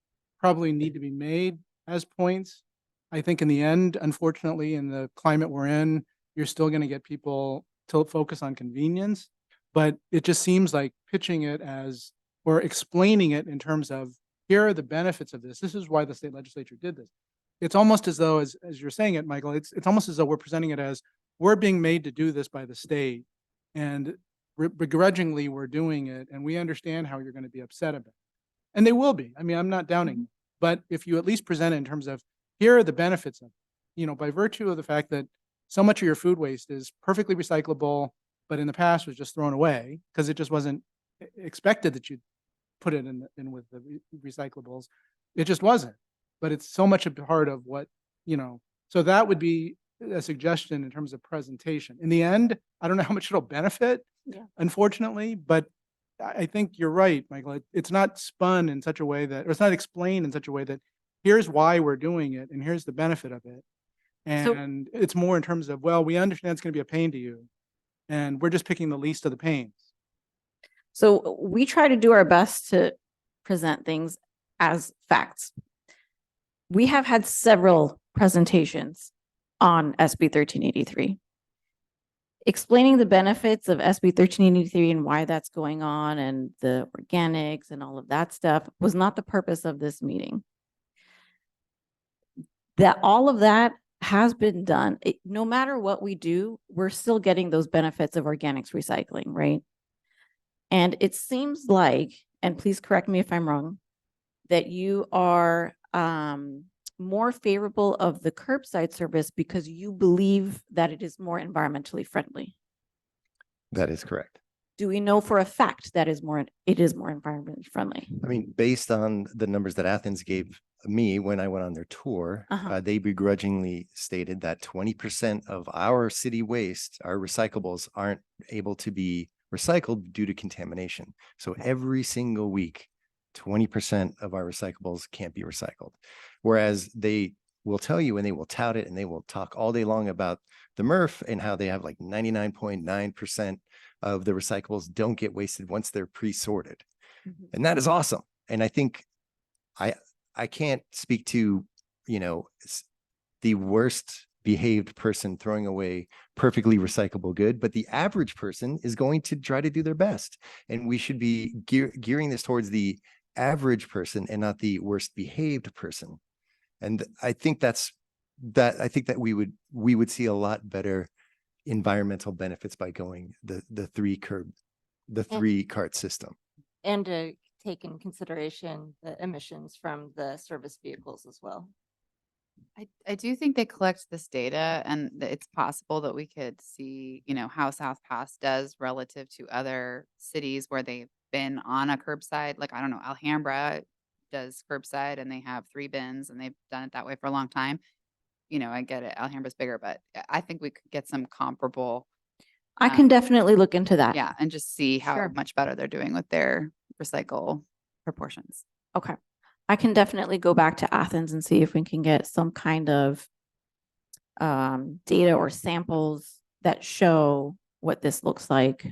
probably need to be made as points. I think in the end, unfortunately, in the climate we're in, you're still going to get people to focus on convenience, but it just seems like pitching it as, or explaining it in terms of, here are the benefits of this. This is why the state legislature did this. It's almost as though, as you're saying it, Michael, it's almost as though we're presenting it as, we're being made to do this by the state, and begrudgingly we're doing it, and we understand how you're going to be upset about it. And they will be. I mean, I'm not downing, but if you at least present it in terms of, here are the benefits of it, by virtue of the fact that so much of your food waste is perfectly recyclable, but in the past was just thrown away because it just wasn't expected that you'd put it in with the recyclables. It just wasn't, but it's so much a part of what, so that would be a suggestion in terms of presentation. In the end, I don't know how much it'll benefit, unfortunately, but I think you're right, Michael. It's not spun in such a way that, or it's not explained in such a way that here's why we're doing it and here's the benefit of it. And it's more in terms of, well, we understand it's going to be a pain to you, and we're just picking the least of the pains. So we try to do our best to present things as facts. We have had several presentations on SB 1383. Explaining the benefits of SB 1383 and why that's going on and the organics and all of that stuff was not the purpose of this meeting. That all of that has been done. No matter what we do, we're still getting those benefits of organics recycling, right? And it seems like, and please correct me if I'm wrong, that you are more favorable of the curbside service because you believe that it is more environmentally friendly. That is correct. Do we know for a fact that it is more environmentally friendly? I mean, based on the numbers that Athens gave me when I went on their tour, they begrudgingly stated that 20% of our city waste, our recyclables, aren't able to be recycled due to contamination. So every single week, 20% of our recyclables can't be recycled. Whereas they will tell you, and they will tout it, and they will talk all day long about the MRF and how they have like 99.9% of the recyclables don't get wasted once they're pre-sorted. Mhm. And that is awesome. And I think I can't speak to, you know, the worst behaved person throwing away perfectly recyclable good, but the average person is going to try to do their best. And we should be gearing this towards the average person and not the worst behaved person. And I think that we would see a lot better environmental benefits by going the three cart system. And to take in consideration the emissions from the service vehicles as well. I do think they collect this data, and it's possible that we could see, you know, how South Pass does relative to other cities where they've been on a curbside. Like, I don't know, Alhambra does curbside and they have 3 bins and they've done it that way for a long time. You know, I get it. Alhambra's bigger, but I think we could get some comparable. I can definitely look into that. Yeah, and just see how Sure. much better they're doing with their recycle proportions. Okay. I can definitely go back to Athens and see if we can get some kind of data or samples that show what this looks like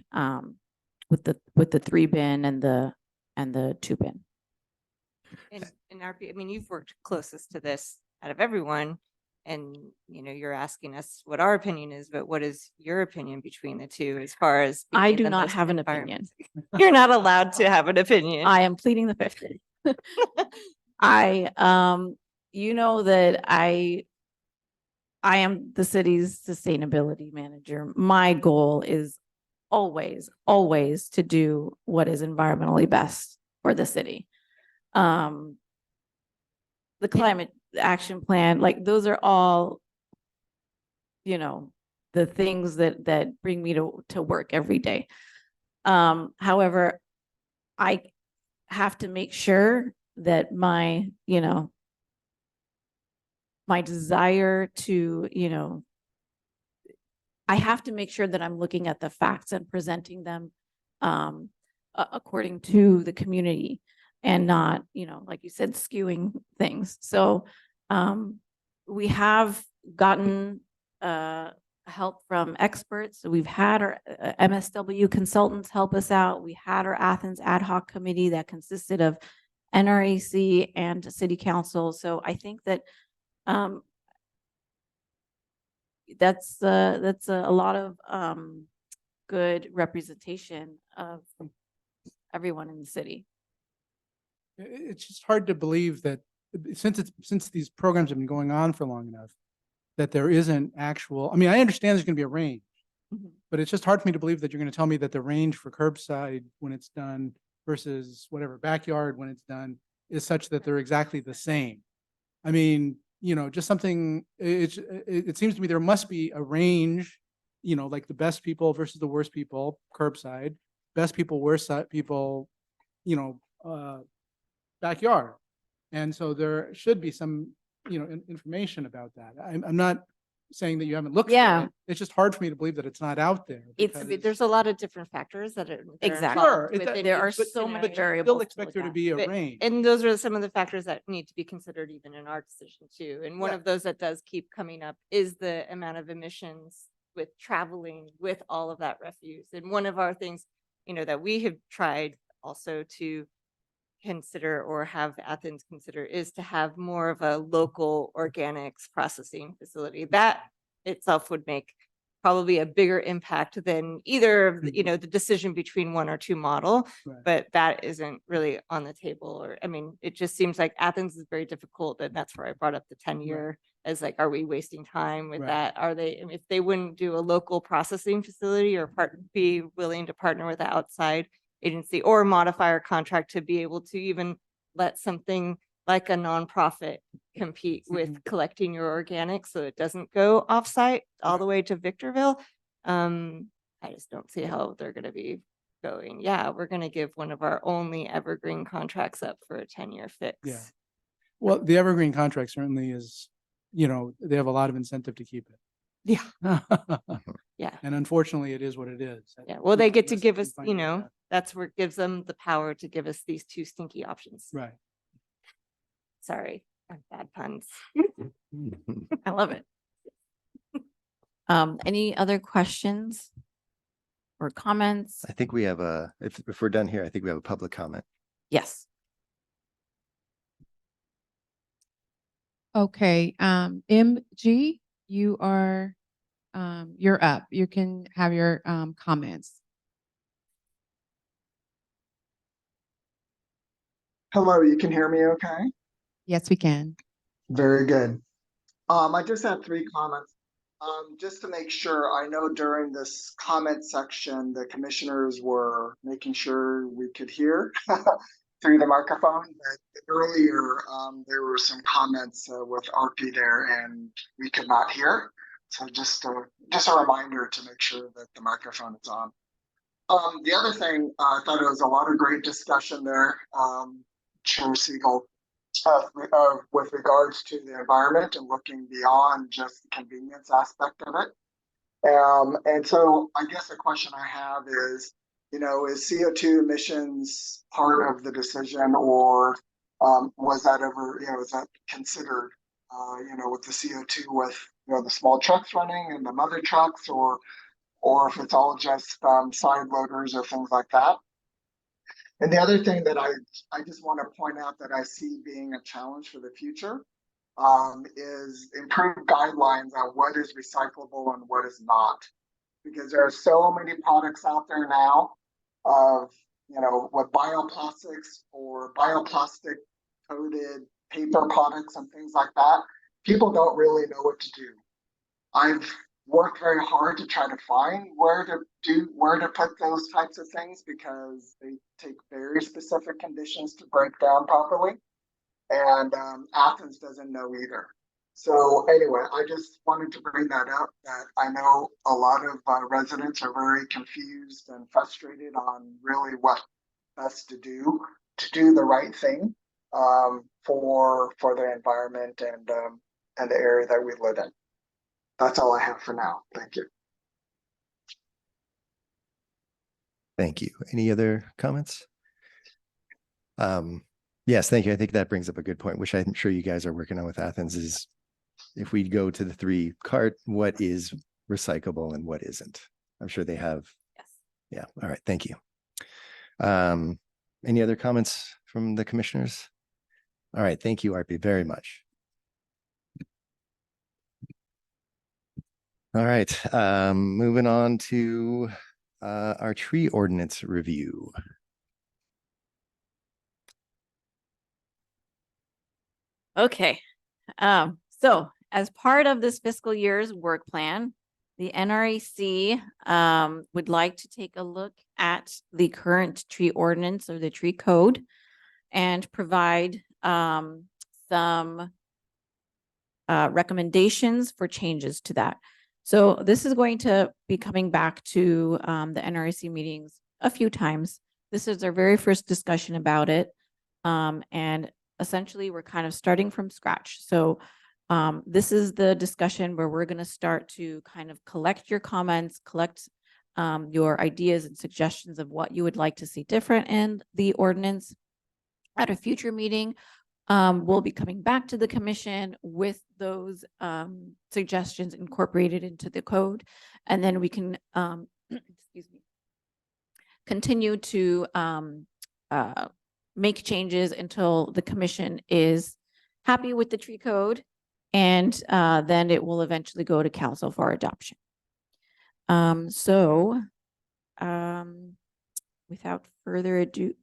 with the 3 bin and the 2 bin. And I mean, you've worked closest to this out of everyone. And, you know, you're asking us what our opinion is, but what is your opinion between the two as far as? I being do the not most have an environment- opinion. You're not allowed to have an opinion. I am pleading the fifth. You know that I am the city's sustainability manager. My goal is always, always to do what is environmentally best for the city. The climate action plan, like those are all, you know, the things that bring me to work every day. However, I have to make sure that my desire to, I have to make sure that I'm looking at the facts and presenting them according to the community and not, like you said, skewing things. So we have gotten help from experts. We've had our MSW consultants help us out. We had our Athens ad hoc committee that consisted of NRAC and city council. So I think that that's a lot of good representation of everyone in the city. It's just hard to believe that since these programs have been going on for long enough, that there isn't actual, I mean, I understand there's going to be a range, but it's just hard for me to believe that you're going to tell me that the range for curbside when it's done versus whatever backyard when it's done is such that they're exactly the same. I mean, just something, it seems to me there must be a range, like the best people versus the worst people, curbside, best people, worst people, backyard. And so there should be some, information about that. I'm not saying that you haven't looked Yeah. at it. It's just hard for me to believe that it's not out there. It's- I mean, because- there's a lot of different factors that are Exactly. involved Sure, within there are each, so you know, many but you variables still to expect look there to at. be a But- range. And those are some of the factors that need to be considered even in our decision too. And one Yeah. of those that does keep coming up is the amount of emissions with traveling with all of that refuse. And one of our things, that we have tried also to consider or have Athens consider is to have more of a local organics processing facility. That itself would make probably a bigger impact than either of the, the decision between one or two model, Right. but that isn't really on the table. Or, I mean, it just seems like Athens is very difficult. And that's where I brought up the 10-year as like, are we wasting time with Right. that? Are they, I mean, if they wouldn't do a local processing facility or be willing to partner with the outside agency or modify our contract to be able to even let something like a nonprofit compete with collecting your organics so it doesn't go offsite all the way to Victorville. I just don't see how they're going to be going. Yeah, we're going to give one of our only evergreen contracts up for a 10-year fix. Yeah. Well, the evergreen contract certainly is, they have a lot of incentive to keep it. Yeah. Yeah. And unfortunately, it is what it is. Yeah. Well, they get to Unless give we us, find a way to- that's where it gives them the power to give us these two stinky options. Right. Sorry, bad puns. I love it. Any other questions or comments? I think we have if we're done here, I think we have a public comment. Yes. Okay, MG, you're up. You can have your comments. Hello, you can hear me okay? Yes, we can. Very good. I just had 3 comments. Just to make sure, I know during this comment section, the commissioners were making sure we could hear through the microphone, but earlier, there were some comments with RP there and we could not hear. So just a reminder to make sure that the microphone is on. The other thing, I thought it was a lot of great discussion there, Chair Siegel, with regards to the environment and looking beyond just the convenience aspect of it. And so I guess the question I have is, is CO2 emissions part of the decision, or was that ever, is that considered, with the CO2 with, the small trucks running and the mother trucks, or if it's all just side loaders or things like that? And the other thing that I just want to point out that I see being a challenge for the future is improved guidelines on what is recyclable and what is not. Because there are so many products out there now of, with bioplastics or bioplastic coated paper products and things like that. People don't really know what to do. I've worked very hard to try to find where to put those types of things, because they take very specific conditions to break down properly, and Athens doesn't know either. So anyway, I just wanted to bring that up, that I know a lot of residents are very confused and frustrated on really what best to do the right thing for the environment and the area that we live in. That's all I have for now. Thank you. Thank you. Any other comments? Yes, thank you. I think that brings up a good point, which I'm sure you guys are working on with Athens, is if we go to the 3 cart, what is recyclable and what isn't? I'm sure they have. Yes. Yeah. All right. Thank you. Any other comments from the commissioners? All right. Thank you, RP, very much. All right. Moving on to our tree ordinance review. Okay. So as part of this fiscal year's work plan, the NRAC would like to take a look at the current tree ordinance or the tree code and provide some recommendations for changes to that. So this is going to be coming back to the NRAC meetings a few times. This is our very first discussion about it. And essentially we're kind of starting from scratch. So this is the discussion where we're going to start to kind of collect your comments, collect your ideas and suggestions of what you would like to see different in the ordinance. At a future meeting, we'll be coming back to the commission with those suggestions incorporated into the code. And then we can, excuse me, continue to make changes until the commission is happy with the tree code. And then it will eventually go to council for adoption. Without further ado,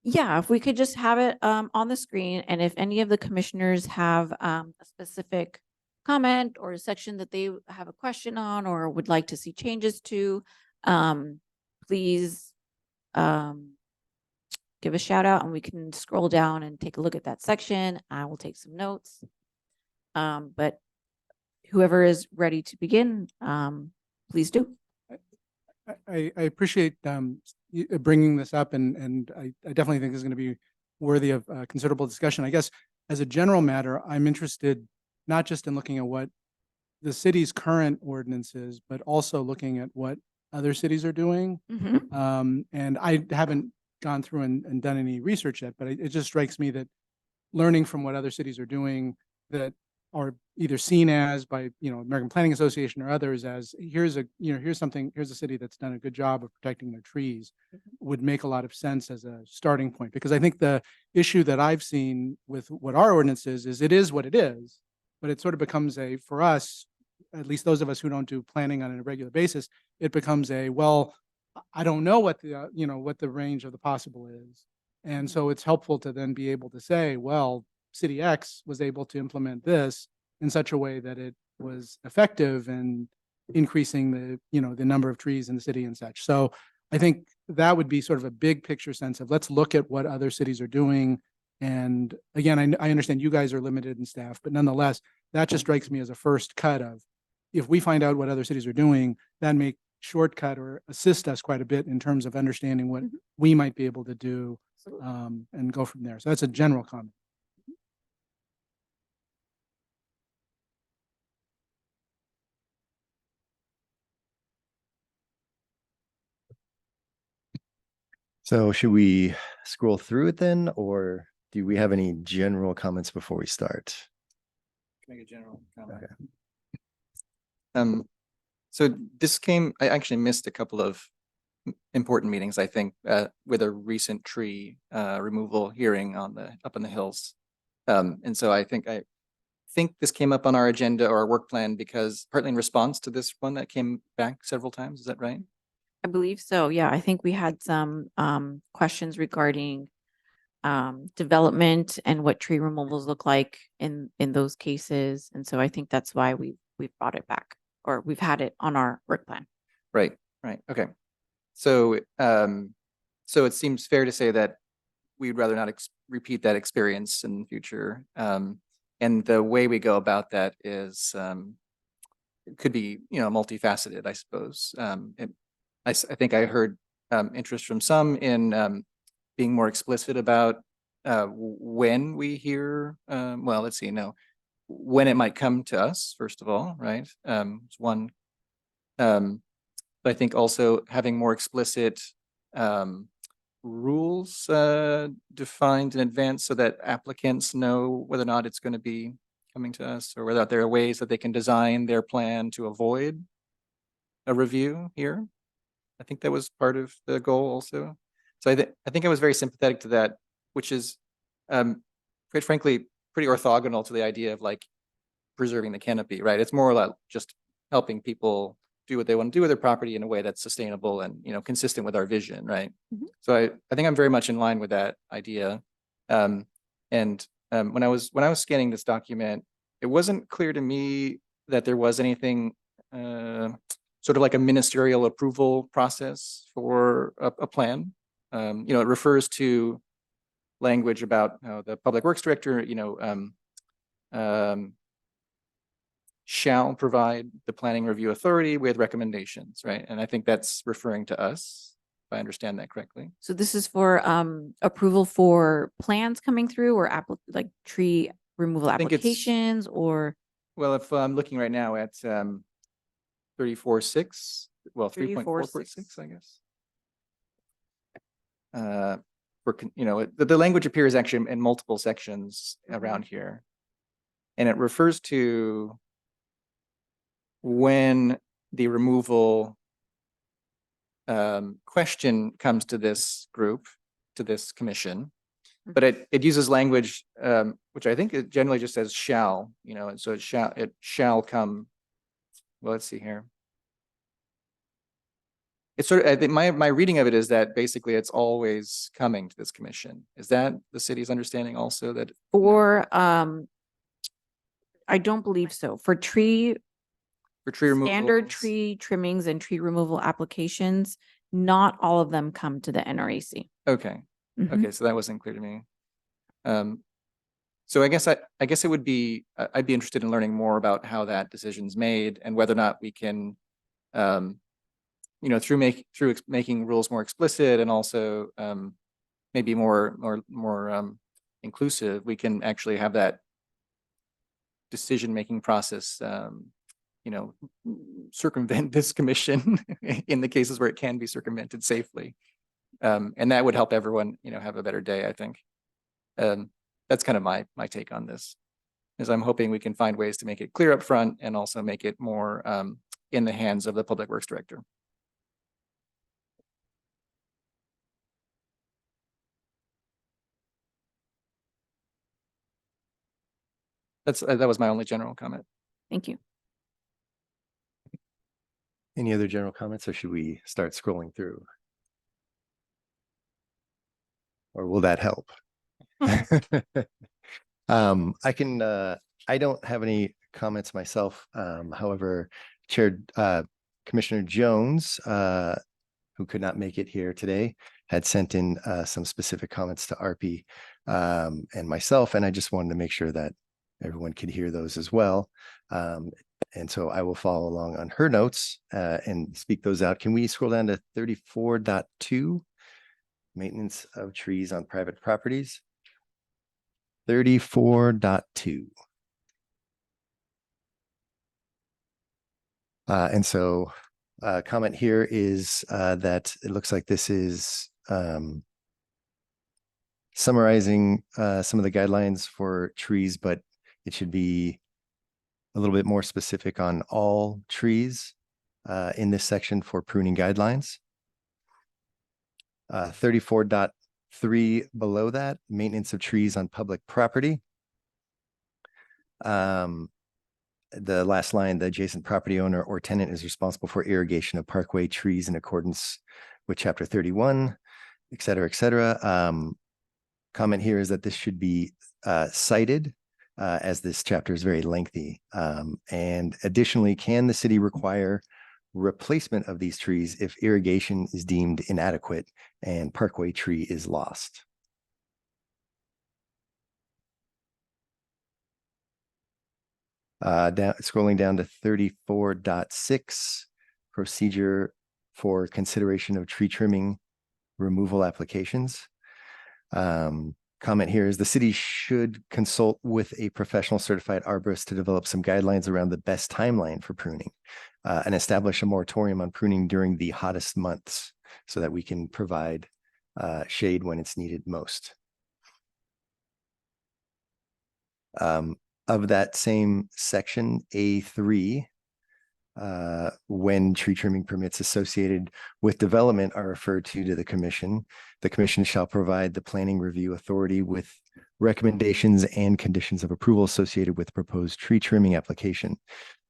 yeah, if we could just have it on the screen, and if any of the commissioners have a specific comment or a section that they have a question on or would like to see changes to, please give a shout out and we can scroll down and take a look at that section. I will take some notes. But whoever is ready to begin, please do. I appreciate you bringing this up, and I definitely think this is going to be worthy of considerable discussion. I guess as a general matter, I'm interested not just in looking at what the city's current ordinance is, but also looking at what other cities are doing. And I haven't gone through and done any research yet, but it just strikes me that learning from what other cities are doing, that are either seen as by, American Planning Association or others as here's a city that's done a good job of protecting their trees, would make a lot of sense as a starting point. Because I think the issue that I've seen with what our ordinance is it is what it is, but it sort of becomes for us, at least those of us who don't do planning on a regular basis, it becomes well, I don't know what what the range of the possible is. And so it's helpful to then be able to say, well, City X was able to implement this in such a way that it was effective in increasing the number of trees in the city and such. So I think that would be sort of a big picture sense of let's look at what other cities are doing. And again, I understand you guys are limited in staff, but nonetheless, that just strikes me as a first cut of if we find out what other cities are doing, that may shortcut or assist us quite a bit in terms of understanding what we might be able to do and go from there. So that's a general comment. So should we scroll through it then, or do we have any general comments before we start? Make a general comment. Okay. So I actually missed a couple of important meetings, I think, with a recent tree removal hearing up in the hills. And so I think this came up on our agenda or our work plan because partly in response to this one that came back several times. Is that right? I believe so. Yeah, I think we had some questions regarding development and what tree removals look like in those cases. And so I think that's why we've brought it back, or we've had it on our work plan. Right. Okay. So so it seems fair to say that we'd rather not repeat that experience in the future. And the way we go about that is it could be, multifaceted, I suppose. I think I heard interest from some in being more explicit about when we hear, let's see, when it might come to us, first of all, right? It's one. But I think also having more explicit rules defined in advance so that applicants know whether or not it's going to be coming to us, or whether there are ways that they can design their plan to avoid a review here. I think that was part of the goal also. So I think I was very sympathetic to that, which is quite frankly pretty orthogonal to the idea of like preserving the canopy, right? It's more or less just helping people do what they want to do with their property in a way that's sustainable and consistent with our vision, right? So I think I'm very much in line with that idea. And when I was scanning this document, it wasn't clear to me that there was anything sort of like a ministerial approval process for a plan. It refers to language about the public works director, shall provide the planning review authority with recommendations, right? And I think that's referring to us, if I understand that correctly. So this is for approval for plans coming through, or like tree removal I think it's- applications, or Well, if I'm looking right now at 34.6, well, 3.4.6, I guess. The language appears actually in multiple sections around here. And it refers to when the removal question comes to this group, to this commission, but it uses language which I think it generally just says shall, and so it shall come. Well, let's see here. It's sort of, I think my reading of it is that basically it's always coming to this commission. Is that the city's understanding also, that for I don't believe so. For tree removal, standard tree trimmings and tree removal applications, not all of them come to the NRAC. Okay. Mhm. Okay, so that wasn't clear to me. So I guess it would be, I'd be interested in learning more about how that decision's made and whether or not we can, through making rules more explicit and also maybe more inclusive, we can actually have that decision-making process, circumvent this commission in the cases where it can be circumvented safely. And that would help everyone, have a better day, I think. That's kind of my take on this. Is I'm hoping we can find ways to make it clear up front and also make it more in the hands of the Public Works Director. That was my only general comment. Thank you. Any other general comments, or should we start scrolling through? Or will that help? I don't have any comments myself. However, Commissioner Jones, who could not make it here today, had sent in some specific comments to ARPI and myself, and I just wanted to make sure that everyone could hear those as well. And so I will follow along on her notes and speak those out. Can we scroll down to 34.2? Maintenance of trees on private properties. 34.2. And so comment here is that it looks like this is summarizing some of the guidelines for trees, but it should be a little bit more specific on all trees in this section for pruning guidelines. 34.3 below that, maintenance of trees on public property. The last line, the adjacent property owner or tenant is responsible for irrigation of parkway trees in accordance with chapter 31, et cetera, et cetera. Comment here is that this should be cited as this chapter is very lengthy. And additionally, can the city require replacement of these trees if irrigation is deemed inadequate and parkway tree is lost? Scrolling down to 34.6, procedure for consideration of tree trimming removal applications. Comment here is the city should consult with a professional certified arborist to develop some guidelines around the best timeline for pruning and establish a moratorium on pruning during the hottest months so that we can provide shade when it's needed most. Of that same section, A3, when tree trimming permits associated with development are referred to the commission shall provide the planning review authority with recommendations and conditions of approval associated with proposed tree trimming application.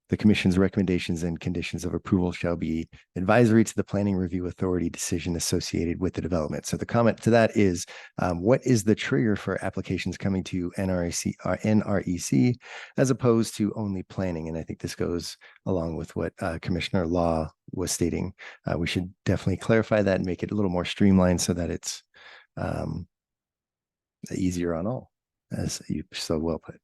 The commission's recommendations and conditions of approval shall be advisory to the planning review authority decision associated with the development. So the comment to that is, what is the trigger for applications coming to NREC as opposed to only planning? And I think this goes along with what Commissioner Law was stating. We should definitely clarify that and make it a little more streamlined so that it's easier on all, as you so well put.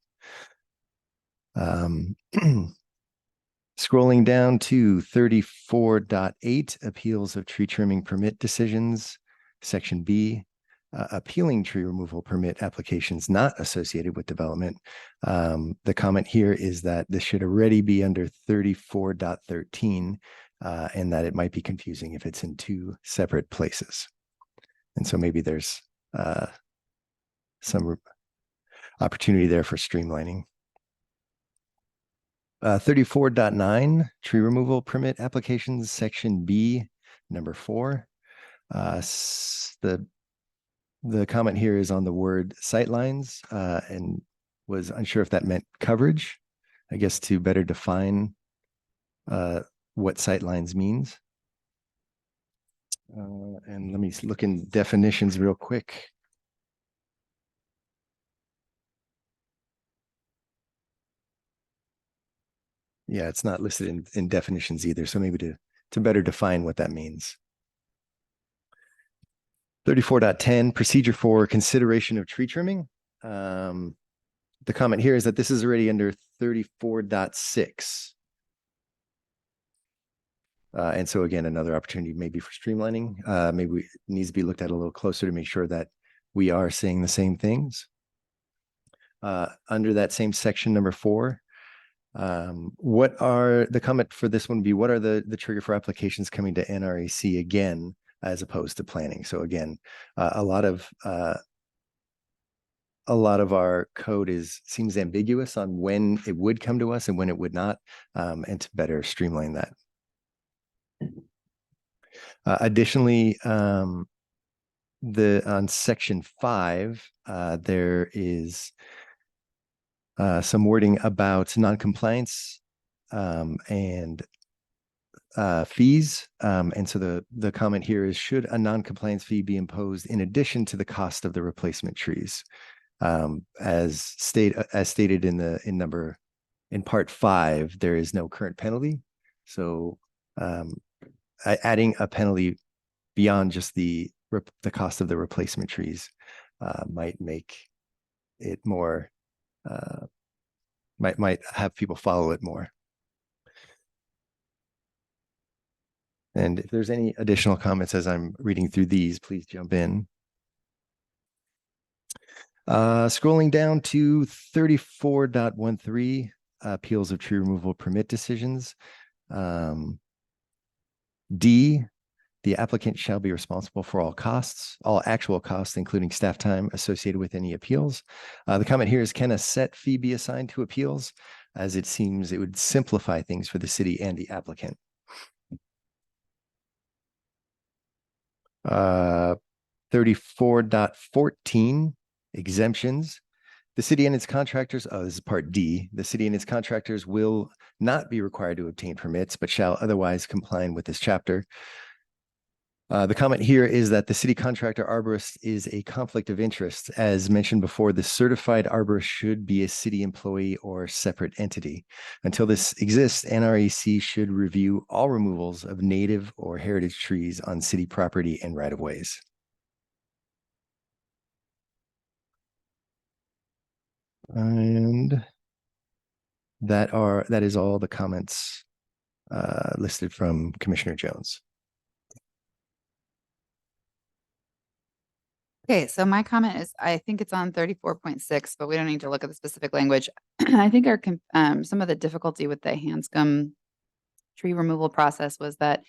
Scrolling down to 34.8, appeals of tree trimming permit decisions, section B, appealing tree removal permit applications not associated with development. The comment here is that this should already be under 34.13 and that it might be confusing if it's in two separate places. And so maybe there's some opportunity there for streamlining. 34.9, tree removal permit applications, section B, number 4. The comment here is on the word sightlines and was unsure if that meant coverage, I guess, to better define what sightlines means. And let me look in definitions real quick. Yeah, it's not listed in definitions either. So maybe to better define what that means. 34.10, procedure for consideration of tree trimming. The comment here is that this is already under 34.6. And so again, another opportunity maybe for streamlining. Maybe it needs to be looked at a little closer to make sure that we are saying the same things. Under that same section, number 4, what are the comment for this one would be, what are the trigger for applications coming to NREC again, as opposed to planning? So again, a lot of a lot of our code seems ambiguous on when it would come to us and when it would not, and to better streamline that. Additionally, on section 5, there is some wording about noncompliance and fees. And so the comment here is, should a noncompliance fee be imposed in addition to the cost of the replacement trees? As stated in part 5, there is no current penalty. So adding a penalty beyond just the cost of the replacement trees might make it more, might have people follow it more. And if there's any additional comments as I'm reading through these, please jump in. Scrolling down to 34.13, appeals of tree removal permit decisions. D, the applicant shall be responsible for all actual costs, including staff time associated with any appeals. The comment here is, can a set fee be assigned to appeals? As it seems it would simplify things for the city and the applicant. 34.14, exemptions. The city and its contractors, this is part D, the city and its contractors will not be required to obtain permits, but shall otherwise comply with this chapter. The comment here is that the city contractor arborist is a conflict of interest. As mentioned before, the certified arborist should be a city employee or separate entity. Until this exists, NREC should review all removals of native or heritage trees on city property and right-of-ways. And that is all the comments listed from Commissioner Jones. Okay, so my comment is, I think it's on 34.6, but we don't need to look at the specific language. I think some of the difficulty with the Hanscom tree removal process was that,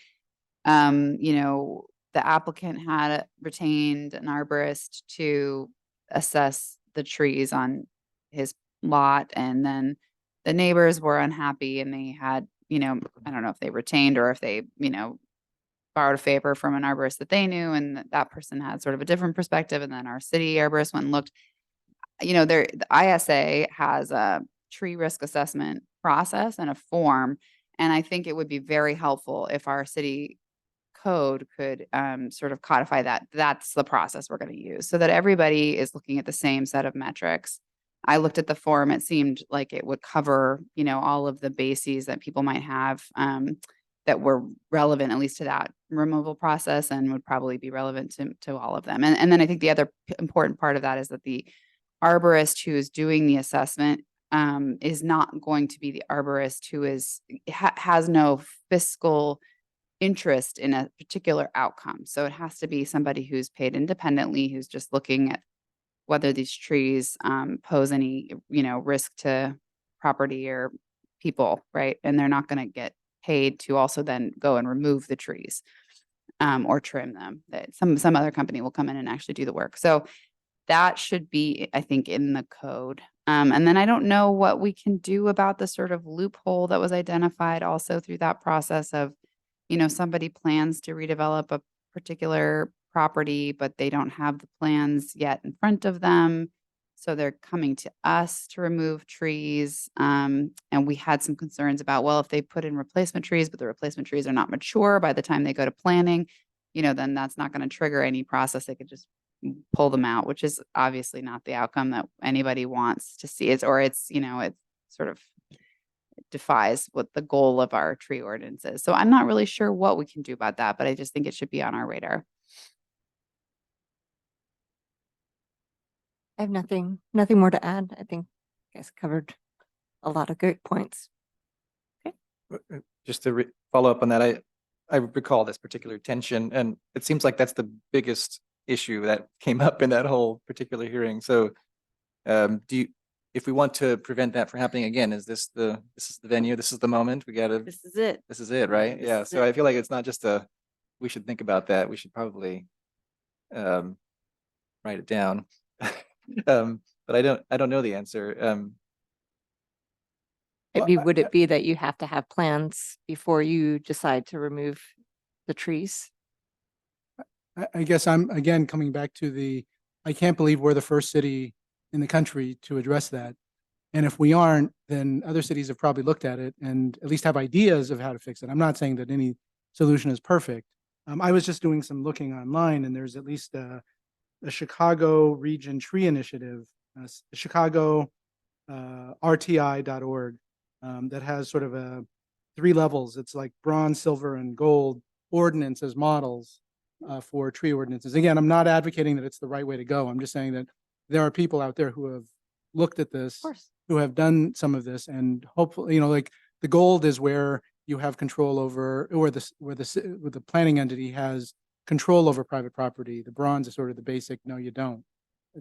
the applicant had retained an arborist to assess the trees on his lot, and then the neighbors were unhappy, and they had, I don't know if they retained or if they, borrowed a favor from an arborist that they knew, and that person had sort of a different perspective. And then our city arborist went and looked. The ISA has a tree risk assessment process and a form, and I think it would be very helpful if our city code could sort of codify that. That's the process we're going to use, so that everybody is looking at the same set of metrics. I looked at the form; it seemed like it would cover, all of the bases that people might have that were relevant, at least to that removal process, and would probably be relevant to all of them. And then I think the other important part of that is that the arborist who is doing the assessment is not going to be the arborist who has no fiscal interest in a particular outcome. So it has to be somebody who's paid independently, who's just looking at whether these trees pose any, risk to property or people, right? And they're not going to get paid to also then go and remove the trees or trim them. That some other company will come in and actually do the work. So that should be, I think, in the code. And then I don't know what we can do about the sort of loophole that was identified also through that process of, somebody plans to redevelop a particular property, but they don't have the plans yet in front of them. So they're coming to us to remove trees. And we had some concerns about, well, if they put in replacement trees, but the replacement trees are not mature by the time they go to planning, then that's not going to trigger any process. They could just pull them out, which is obviously not the outcome that anybody wants to see. It sort of defies what the goal of our tree ordinance is. So I'm not really sure what we can do about that, but I just think it should be on our radar. I have nothing more to add. I think you guys covered a lot of great points. Just to follow up on that, I recall this particular tension, and it seems like that's the biggest issue that came up in that whole particular hearing. So if we want to prevent that from happening again, is this the venue? This is the moment? This is it. This is it, right? This Yeah. is So it. I feel like it's not just we should think about that. We should probably write it down. but I don't know the answer. Well, Maybe would it be that you have to have plans before you decide to remove the trees? I guess I'm again coming back to I can't believe we're the first city in the country to address that. And if we aren't, then other cities have probably looked at it and at least have ideas of how to fix it. I'm not saying that any solution is perfect. I was just doing some looking online, and there's at least a Chicago Region Tree Initiative, Chicago RTI.org, that has sort of 3 levels. It's like bronze, silver, and gold ordinance as models for tree ordinances. Again, I'm not advocating that it's the right way to go. I'm just saying that there are people out there who have looked at this, who have done some of this, and hopefully, like the gold is where you have control over, or where the planning entity has control over private property. The bronze is sort of the basic, no, you don't.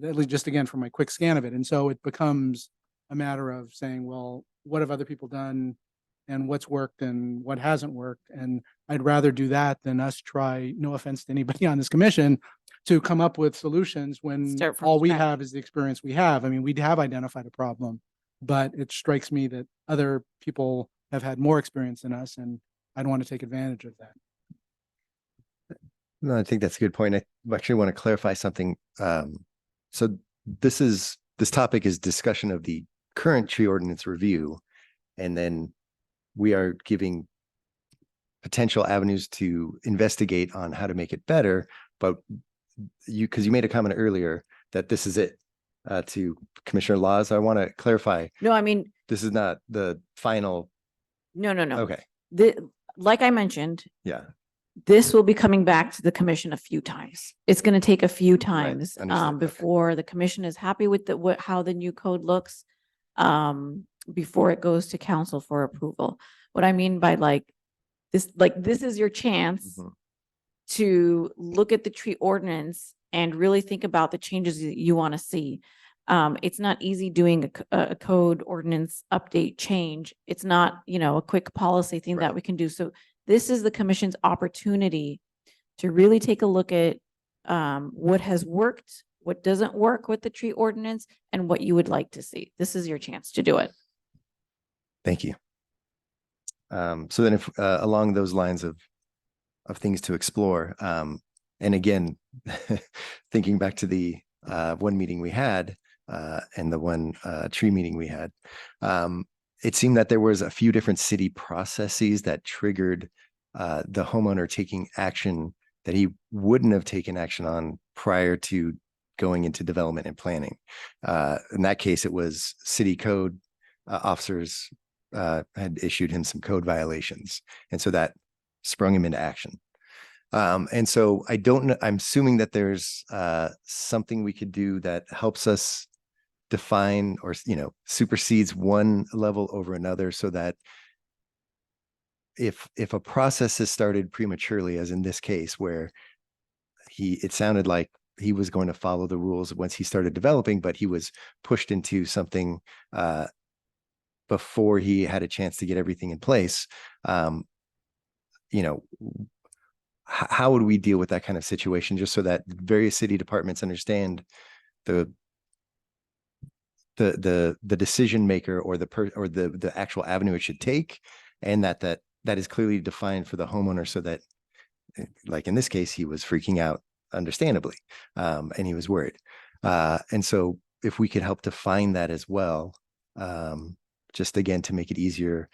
At least just again from my quick scan of it. And so it becomes a matter of saying, well, what have other people done and what's worked and what hasn't worked? And I'd rather do that than us try, no offense to anybody on this commission, to come up with solutions when Start from all we scratch. have is the experience we have. I mean, we have identified a problem, but it strikes me that other people have had more experience than us, and I'd want to take advantage of that. No, I think that's a good point. I actually want to clarify something. So this topic is discussion of the current tree ordinance review, and then we are giving potential avenues to investigate on how to make it better. But because you made a comment earlier that this is it, to Commissioner Laws, I want to clarify, No, I mean, this is not the final. no. Okay, Like I mentioned, yeah, this will be coming back to the commission a few times. It's going to take a few times understood, okay. before the commission is happy with how the new code looks, before it goes to council for approval. What I mean by this is your chance Mhm. to look at the tree ordinance and really think about the changes that you want to see. It's not easy doing a code ordinance update change. It's not, a quick policy thing that Right. we can do. So this is the commission's opportunity to really take a look at what has worked, what doesn't work with the tree ordinance, and what you would like to see. This is your chance to do it. Thank you. So then if along those lines of things to explore, and again, thinking back to the one meeting we had and the one tree meeting we had, it seemed that there was a few different city processes that triggered the homeowner taking action that he wouldn't have taken action on prior to going into development and planning. In that case, it was city code officers had issued him some code violations. And so that sprung him into action. And so I don't know, I'm assuming that there's something we could do that helps us define or, supersedes one level over another, so that if a process is started prematurely, as in this case, where it sounded like he was going to follow the rules once he started developing, but he was pushed into something before he had a chance to get everything in place. How would we deal with that kind of situation, just so that various city departments understand the decision maker or the actual avenue it should take, and that is clearly defined for the homeowner, so that, like in this case, he was freaking out, understandably, and he was worried. And so if we could help define that as well, just again, to make it easier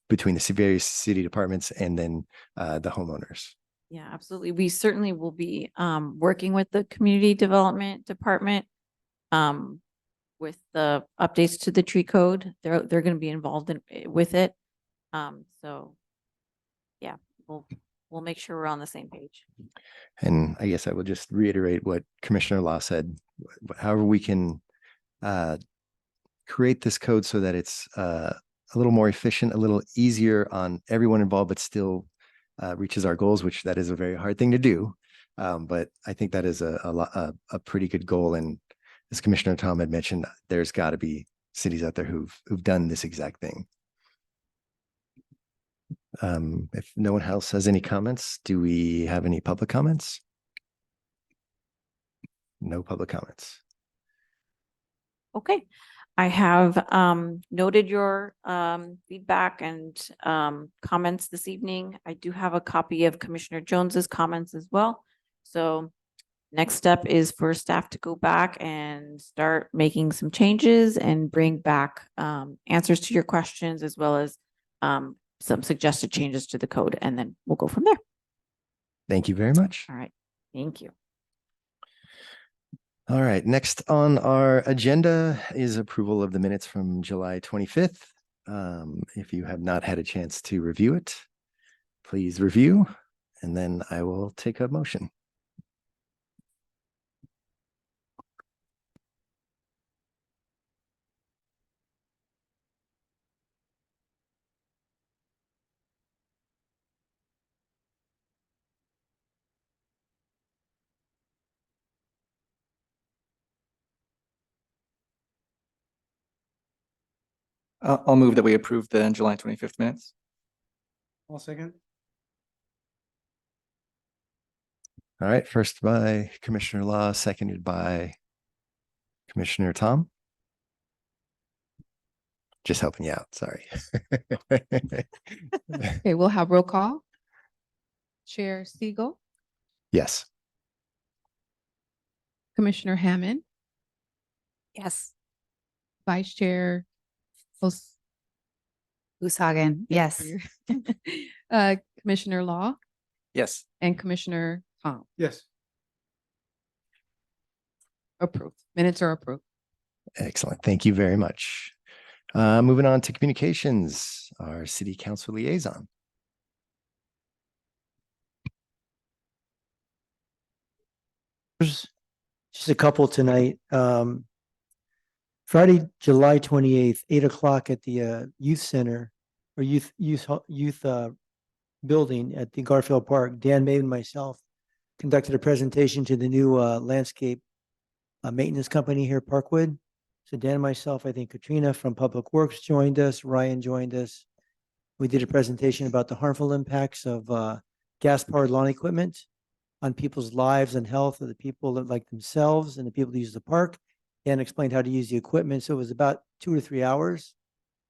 between the various city departments and then the homeowners. Yeah, absolutely. We certainly will be working with the community development department with the updates to the tree code. They're going to be involved with it. So yeah, we'll make sure we're on the same page. And I guess I will just reiterate what Commissioner Law said. However we can create this code so that it's a little more efficient, a little easier on everyone involved, but still reaches our goals, which that is a very hard thing to do. But I think that is a pretty good goal. And as Commissioner Tom had mentioned, there's got to be cities out there who've done this exact thing. If no one else has any comments, do we have any public comments? No public comments. Okay, I have noted your feedback and comments this evening. I do have a copy of Commissioner Jones's comments as well. So next step is for staff to go back and start making some changes and bring back answers to your questions as well as some suggested changes to the code, and then we'll go from there. Thank you very much. All right, thank you. All right, next on our agenda is approval of the minutes from July 25th. If you have not had a chance to review it, please review, and then I will take a motion. I'll move that we approve the July 25th minutes. I'll second. All right, first by Commissioner Law, seconded by Commissioner Tom. Just helping you out, sorry. Okay, we'll have roll call. Chair Siegel, Yes. Commissioner Hammond, Yes. Vice Chair Ushagen, yes. Commissioner Law, Yes. and Commissioner Tom. Yes. Approved. Minutes are approved. Excellent. Thank you very much. Moving on to communications, our city council liaison. There's just a couple tonight. Friday, July 28th, 8 o'clock at the youth center or youth building at the Garfield Park. Dan May and myself conducted a presentation to the new landscape maintenance company here at Parkwood. So Dan and myself, I think Katrina from Public Works joined us, Ryan joined us. We did a presentation about the harmful impacts of gas-powered lawn equipment on people's lives and health of the people that like themselves and the people that use the park, and explained how to use the equipment. So it was about 2 to 3 hours.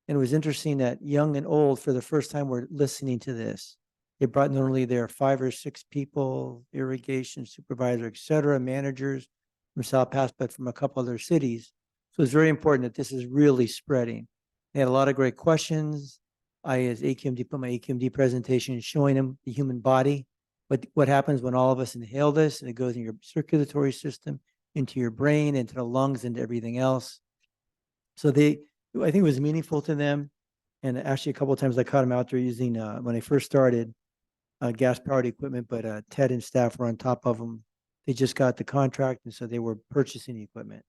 And it was interesting that young and old, for the first time, were listening to this. They brought not only their 5 or 6 people, irrigation supervisor, et cetera, managers from South Pass, but from a couple other cities. So it's very important that this is really spreading. They had a lot of great questions. I, as AQMD, put my AQMD presentation showing them the human body, what happens when all of us inhale this, and it goes in your circulatory system, into your brain, into the lungs, into everything else. So I think it was meaningful to them. And actually, a couple of times I caught them out there using, when I first started, gas-powered equipment, but Ted and staff were on top of them. They just got the contract, and so they were purchasing the equipment.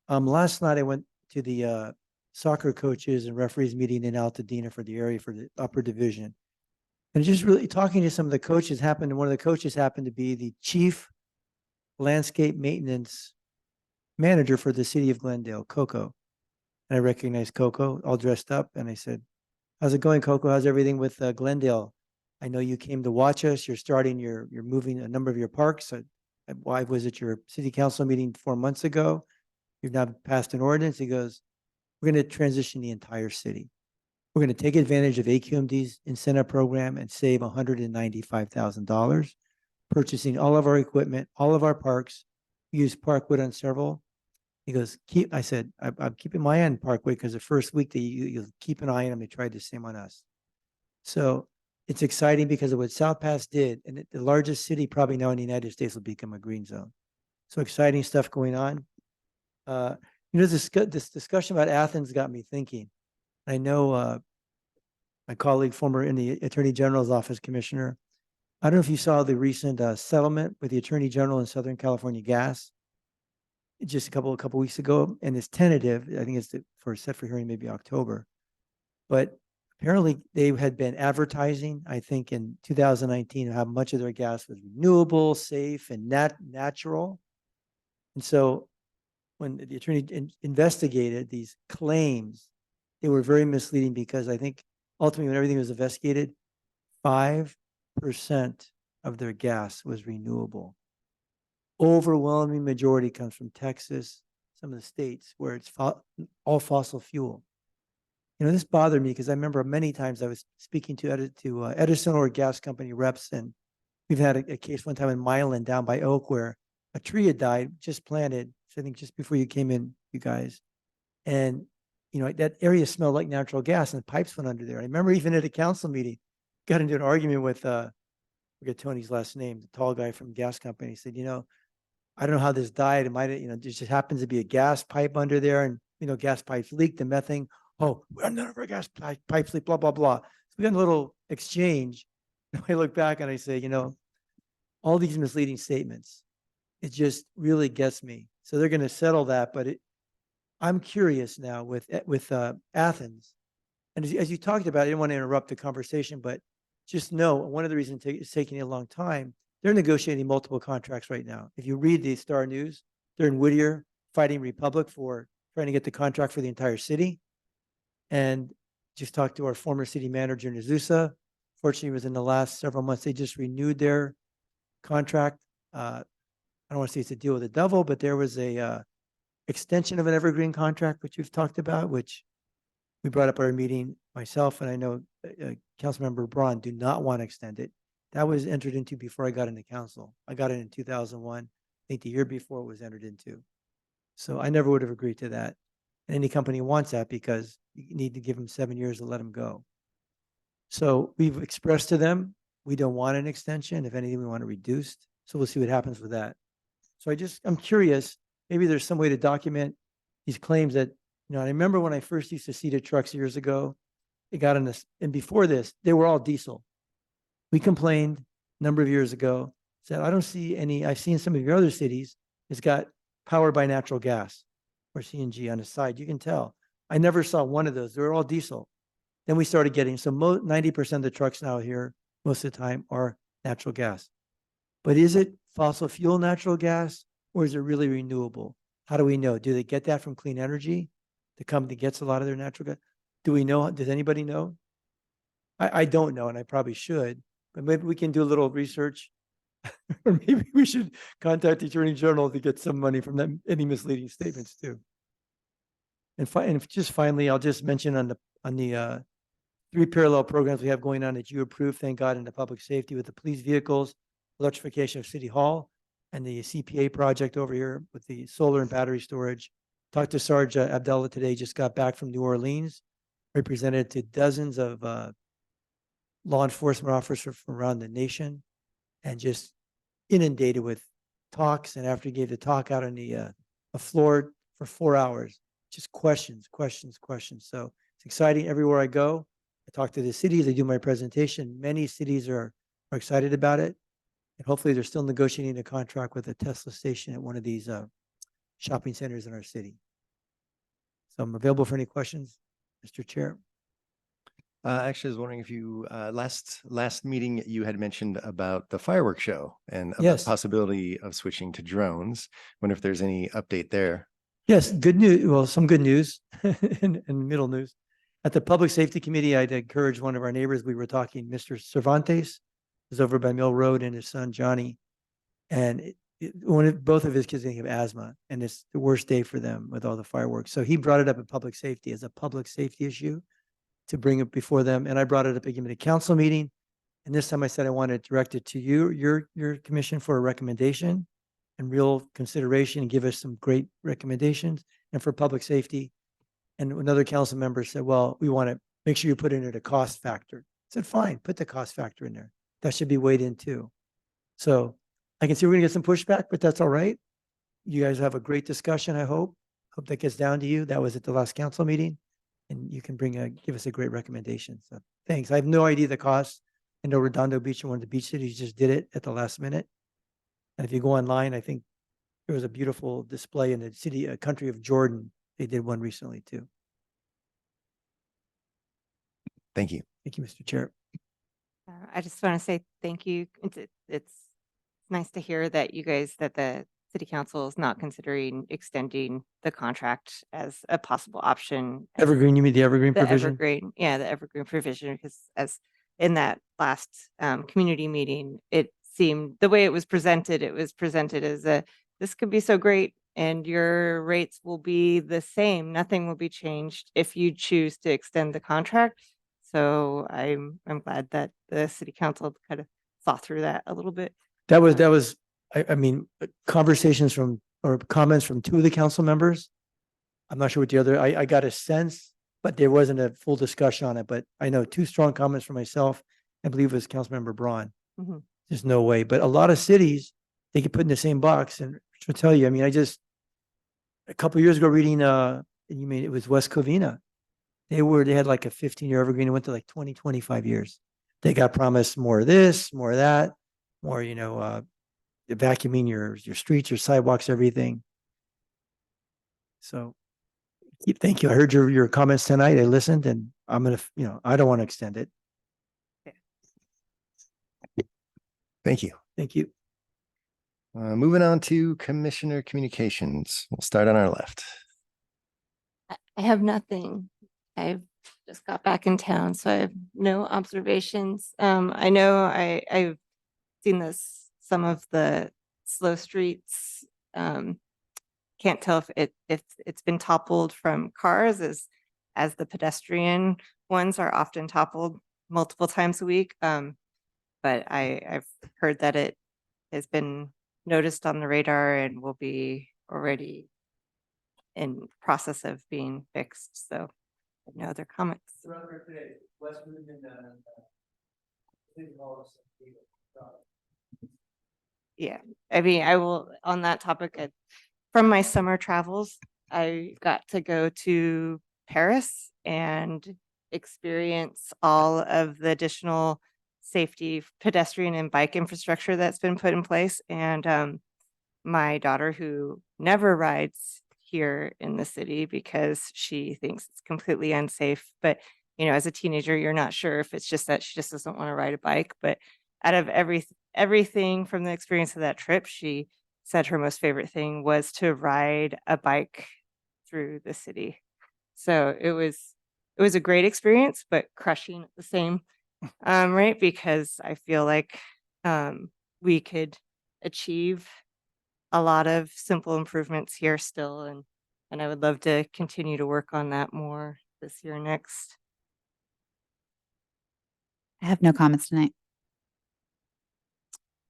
Last night I went to the soccer coaches and referees meeting in Altadena for the area for the upper division. And just really talking to some of the coaches one of the coaches happened to be the chief landscape maintenance manager for the city of Glendale, Coco. And I recognized Coco all dressed up. And I said, "How's it going, Coco? How's everything with Glendale? I know you came to watch us. You're moving a number of your parks. I was at your city council meeting 4 months ago. You've now passed an ordinance." He goes, "We're going to transition the entire city. We're going to take advantage of AQMD's incentive program and save $195,000, purchasing all of our equipment, all of our parks. We use Parkwood on several." He goes, I said, I'm keeping my eye on Parkwood because the first week that you keep an eye on them, they tried the same on us. So it's exciting because of what South Pass did, and the largest city probably now in the United States will become a green zone. So exciting stuff going on. This discussion about Athens got me thinking. I know my colleague, former in the Attorney General's office, Commissioner, I don't know if you saw the recent settlement with the Attorney General in Southern California Gas just a couple weeks ago, and it's tentative. I think it's set for hearing maybe October. But apparently they had been advertising, I think in 2019, how much of their gas was renewable, safe, and natural. And so when the attorney investigated these claims, they were very misleading because I think ultimately when everything was investigated, 5% of their gas was renewable. Overwhelming majority comes from Texas, some of the states where it's all fossil fuel. This bothered me because I remember many times I was speaking to Edison or gas company reps, and we've had a case one time in Milan down by Oak where a tree had died, just planted, so I think just before you came in, you guys. And, that area smelled like natural gas and pipes went under there. I remember even at a council meeting, got into an argument with, I forget Tony's last name, the tall guy from gas company. He said, I don't know how this died. It might, there just happens to be a gas pipe under there, and, gas pipes leaked, the methane. Oh, none of our gas pipes leak, blah, blah, blah. So we got a little exchange. I look back and I say, all these misleading statements, it just really gets me. So they're going to settle that, but I'm curious now with Athens. And as you talked about, I didn't want to interrupt the conversation, but just know one of the reasons it's taking a long time, they're negotiating multiple contracts right now. If you read the Star News, they're in Whittier fighting Republic for trying to get the contract for the entire city. And just talked to our former city manager, Nazusa. Fortunately, it was in the last several months, they just renewed their contract. I don't want to say it's a deal with the devil, but there was a extension of an evergreen contract, which we've talked about, which we brought up at our meeting, myself, and I know Councilmember Braun do not want to extend it. That was entered into before I got into council. I got it in 2001. I think the year before it was entered into. So I never would have agreed to that. And any company wants that because you need to give them 7 years to let them go. So we've expressed to them, we don't want an extension. If anything, we want it reduced. So we'll see what happens with that. So I'm curious, maybe there's some way to document these claims that, I remember when I first used to see the trucks years ago, it got in this, and before this, they were all diesel. We complained a number of years ago, said, I don't see any, I've seen some of your other cities, it's got powered by natural gas or CNG on the side. You can tell. I never saw one of those. They were all diesel. Then we started getting, so 90% of the trucks now here, most of the time, are natural gas. But is it fossil fuel natural gas, or is it really renewable? How do we know? Do they get that from clean energy? The company gets a lot of their natural gas. Do we know? Does anybody know? I don't know, and I probably should, but maybe we can do a little research. Or maybe we should contact the Attorney General to get some money from them, any misleading statements too. And just finally, I'll just mention on the 3 parallel programs we have going on that you approved, thank God, in the public safety with the police vehicles, electrification of City Hall, and the CPA project over here with the solar and battery storage. Talked to Sarge Abdullah today, just got back from New Orleans, represented to dozens of law enforcement officers from around the nation, and just inundated with talks. And after he gave the talk out on the floor for 4 hours, just questions. So it's exciting everywhere I go. I talk to the cities, I do my presentation. Many cities are excited about it. And hopefully they're still negotiating a contract with a Tesla station at one of these shopping centers in our city. So I'm available for any questions, Mr. Chair. Actually, I was wondering if you, last meeting, you had mentioned about the fireworks show and about Yes. the possibility of switching to drones. Wonder if there's any update there. Yes, good news. Well, some good news and middle news. At the Public Safety Committee, I'd encourage one of our neighbors. We were talking, Mr. Cervantes is over by Mill Road, and his son, Johnny. And both of his kids have asthma, and it's the worst day for them with all the fireworks. So he brought it up at public safety as a public safety issue to bring it before them. And I brought it up again at a council meeting. And this time I said, I want to direct it to you, your commission, for a recommendation and real consideration, and give us some great recommendations, and for public safety. And another council member said, well, we want to make sure you put in it a cost factor. I said, fine, put the cost factor in there. That should be weighed in too. So I can see we're gonna get some pushback, but that's all right. You guys have a great discussion, I hope. Hope that gets down to you. That was at the last council meeting. And you can give us a great recommendation. So thanks. I have no idea the cost. I know Redondo Beach, one of the beach cities, just did it at the last minute. And if you go online, I think there was a beautiful display in the country of Jordan. They did one recently too. Thank you. Thank you, Mr. Chair. I just want to say thank you. It's nice to hear that that the city council is not considering extending the contract as a possible option. Evergreen, you mean the evergreen provision? The evergreen provision, because as in that last community meeting, it seemed the way it was presented as this could be so great and your rates will be the same. Nothing will be changed if you choose to extend the contract. So I'm glad that the city council kind of thought through that a little bit. That was, I mean, conversations from, or comments from two of the council members. I'm not sure what the other, I got a sense, but there wasn't a full discussion on it, but I know two strong comments from myself. I believe it was Councilmember Braun. Mhm. There's no way, but a lot of cities, they get put in the same box, and to tell you, I mean, a couple of years ago reading, you mean, it was West Covina. They had like a 15-year evergreen, it went to like 20, 25 years. They got promised more of this, more of that, more, vacuuming your streets, your sidewalks, everything. So thank you. I heard your comments tonight. I listened, and I'm gonna, I don't want to extend it. Thank you. Thank you. Moving on to Commissioner Communications. We'll start on our left. I have nothing. I've just got back in town, so I have no observations. I know I've seen some of the slow streets. Can't tell if it's been toppled from cars as the pedestrian ones are often toppled multiple times a week. But I've heard that it has been noticed on the radar and will be already in process of being fixed. So no other comments. Yeah, I mean, I will, on that topic, from my summer travels, I got to go to Paris and experience all of the additional safety pedestrian and bike infrastructure that's been put in place. And my daughter, who never rides here in the city because she thinks it's completely unsafe, but as a teenager, you're not sure if it's just that she just doesn't want to ride a bike. But out of everything from the experience of that trip, she said her most favorite thing was to ride a bike through the city. So it was a great experience, but crushing at the same right, because I feel like we could achieve a lot of simple improvements here still, and I would love to continue to work on that more this year next. I have no comments tonight.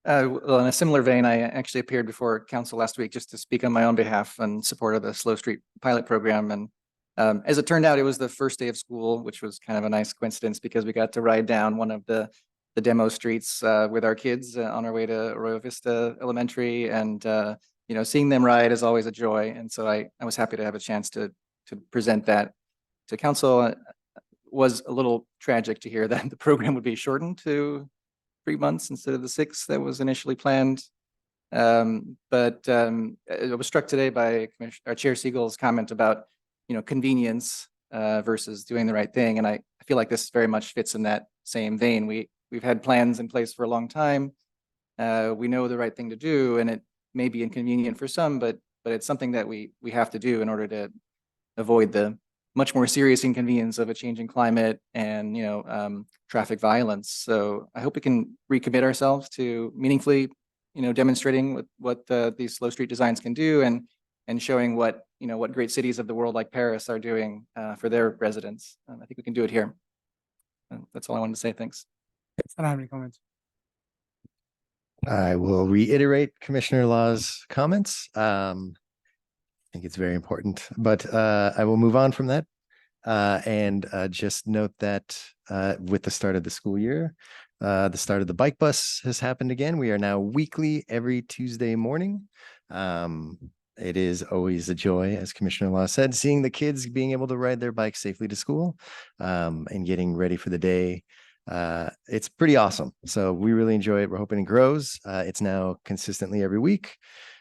Well, in a similar vein, I actually appeared before council last week just to speak on my own behalf in support of the Slow Street pilot program. And as it turned out, it was the first day of school, which was kind of a nice coincidence because we got to ride down one of the demo streets with our kids on our way to Arroyo Vista Elementary. And, seeing them ride is always a joy. And so I was happy to have a chance to present that to council. Was a little tragic to hear that the program would be shortened to 3 months instead of the 6 that was initially planned. But I was struck today by our Chair Siegel's comment about, convenience versus doing the right thing. And I feel like this very much fits in that same vein. We've had plans in place for a long time. We know the right thing to do, and it may be inconvenient for some, but it's something that we have to do in order to avoid the much more serious inconvenience of a changing climate and, traffic violence. So I hope we can recommit ourselves to meaningfully, demonstrating what these slow street designs can do and showing what great cities of the world like Paris are doing for their residents. I think we can do it here. That's all I wanted to say. Thanks. I don't have any comments. I will reiterate Commissioner Law's comments. I think it's very important, but I will move on from that and just note that with the start of the school year, the start of the bike bus has happened again. We are now weekly every Tuesday morning. It is always a joy, as Commissioner Law said, seeing the kids being able to ride their bikes safely to school and getting ready for the day. It's pretty awesome. So we really enjoy it. We're hoping it grows. It's now consistently every week.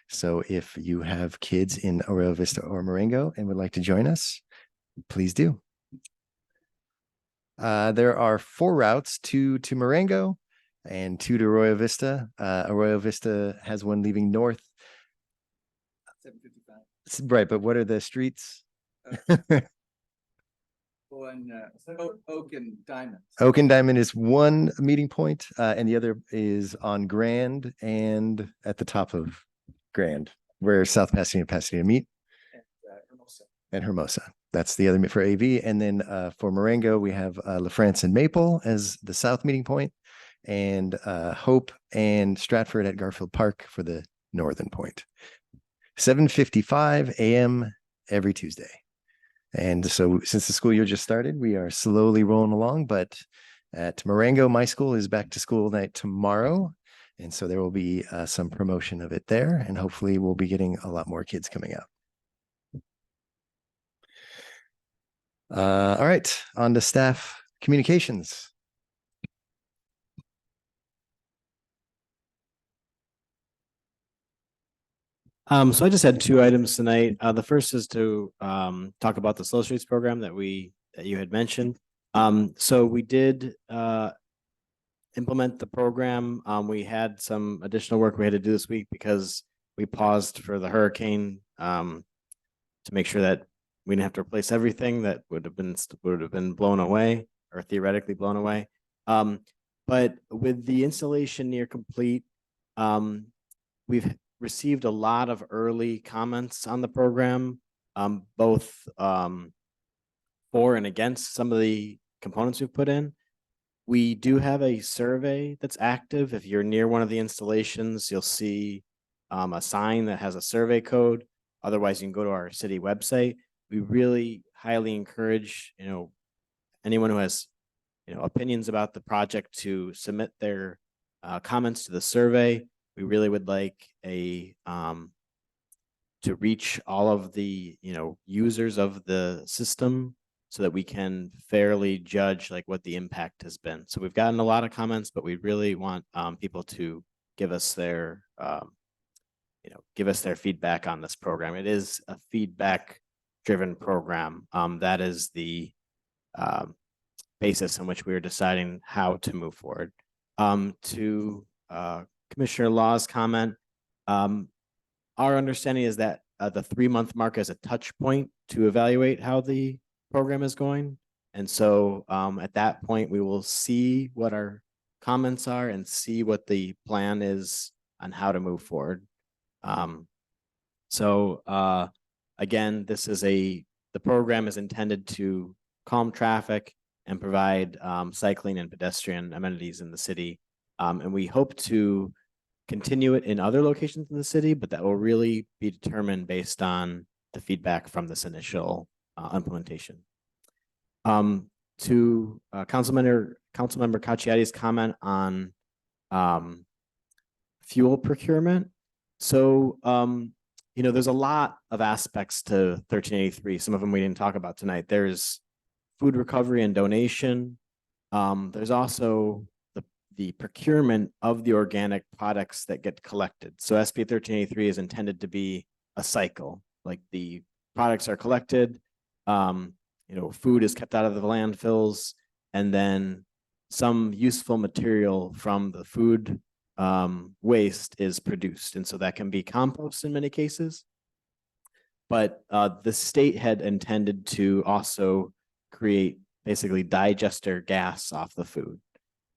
So if you have kids in Arroyo Vista or Marengo and would like to join us, please do. There are 4 routes, 2 to Marengo and 2 to Arroyo Vista. Arroyo Vista has one leaving north. 755. Right, but what are the streets? Oak and Diamond. Oak and Diamond is one meeting point, and the other is on Grand and at the top of Grand. where South Pasadena and Pasadena meet. And Hermosa. That's the other for AV. And then for Marengo, we have La France and Maple as the south meeting point, and Hope and Stratford at Garfield Park for the northern point. 7:55 a.m. every Tuesday. And so since the school year just started, we are slowly rolling along, but at Marengo, my school is back to school night tomorrow. And so there will be some promotion of it there, and hopefully we'll be getting a lot more kids coming out. All right, on to staff communications. So I just had two items tonight. The first is to talk about the Slow Streets program that you had mentioned. So we did implement the program. We had some additional work we had to do this week because we paused for the hurricane to make sure that we didn't have to replace everything that would have been blown away or theoretically blown away. But with the installation near complete, we've received a lot of early comments on the program, both for and against some of the components we've put in. We do have a survey that's active. If you're near one of the installations, you'll see a sign that has a survey code. Otherwise, you can go to our city website. We really highly encourage, anyone who has, opinions about the project to submit their comments to the survey. We really would like to reach all of the, users of the system so that we can fairly judge like what the impact has been. So we've gotten a lot of comments, but we really want people to give us their, give us their feedback on this program. It is a feedback-driven program. That is the basis on which we are deciding how to move forward. To Commissioner Law's comment, our understanding is that the 3-month mark is a touch point to evaluate how the program is going. And so at that point, we will see what our comments are and see what the plan is on how to move forward. Again, the program is intended to calm traffic and provide cycling and pedestrian amenities in the city. And we hope to continue it in other locations in the city, but that will really be determined based on the feedback from this initial implementation. To Councilmember Cacciatti's comment on fuel procurement. So, there's a lot of aspects to 1383. Some of them we didn't talk about tonight. There's food recovery and donation. There's also the procurement of the organic products that get collected. So SB 1383 is intended to be a cycle. Like the products are collected, food is kept out of the landfills, and then some useful material from the food waste is produced. And so that can be compost in many cases. But the state had intended to also create basically digester gas off the food.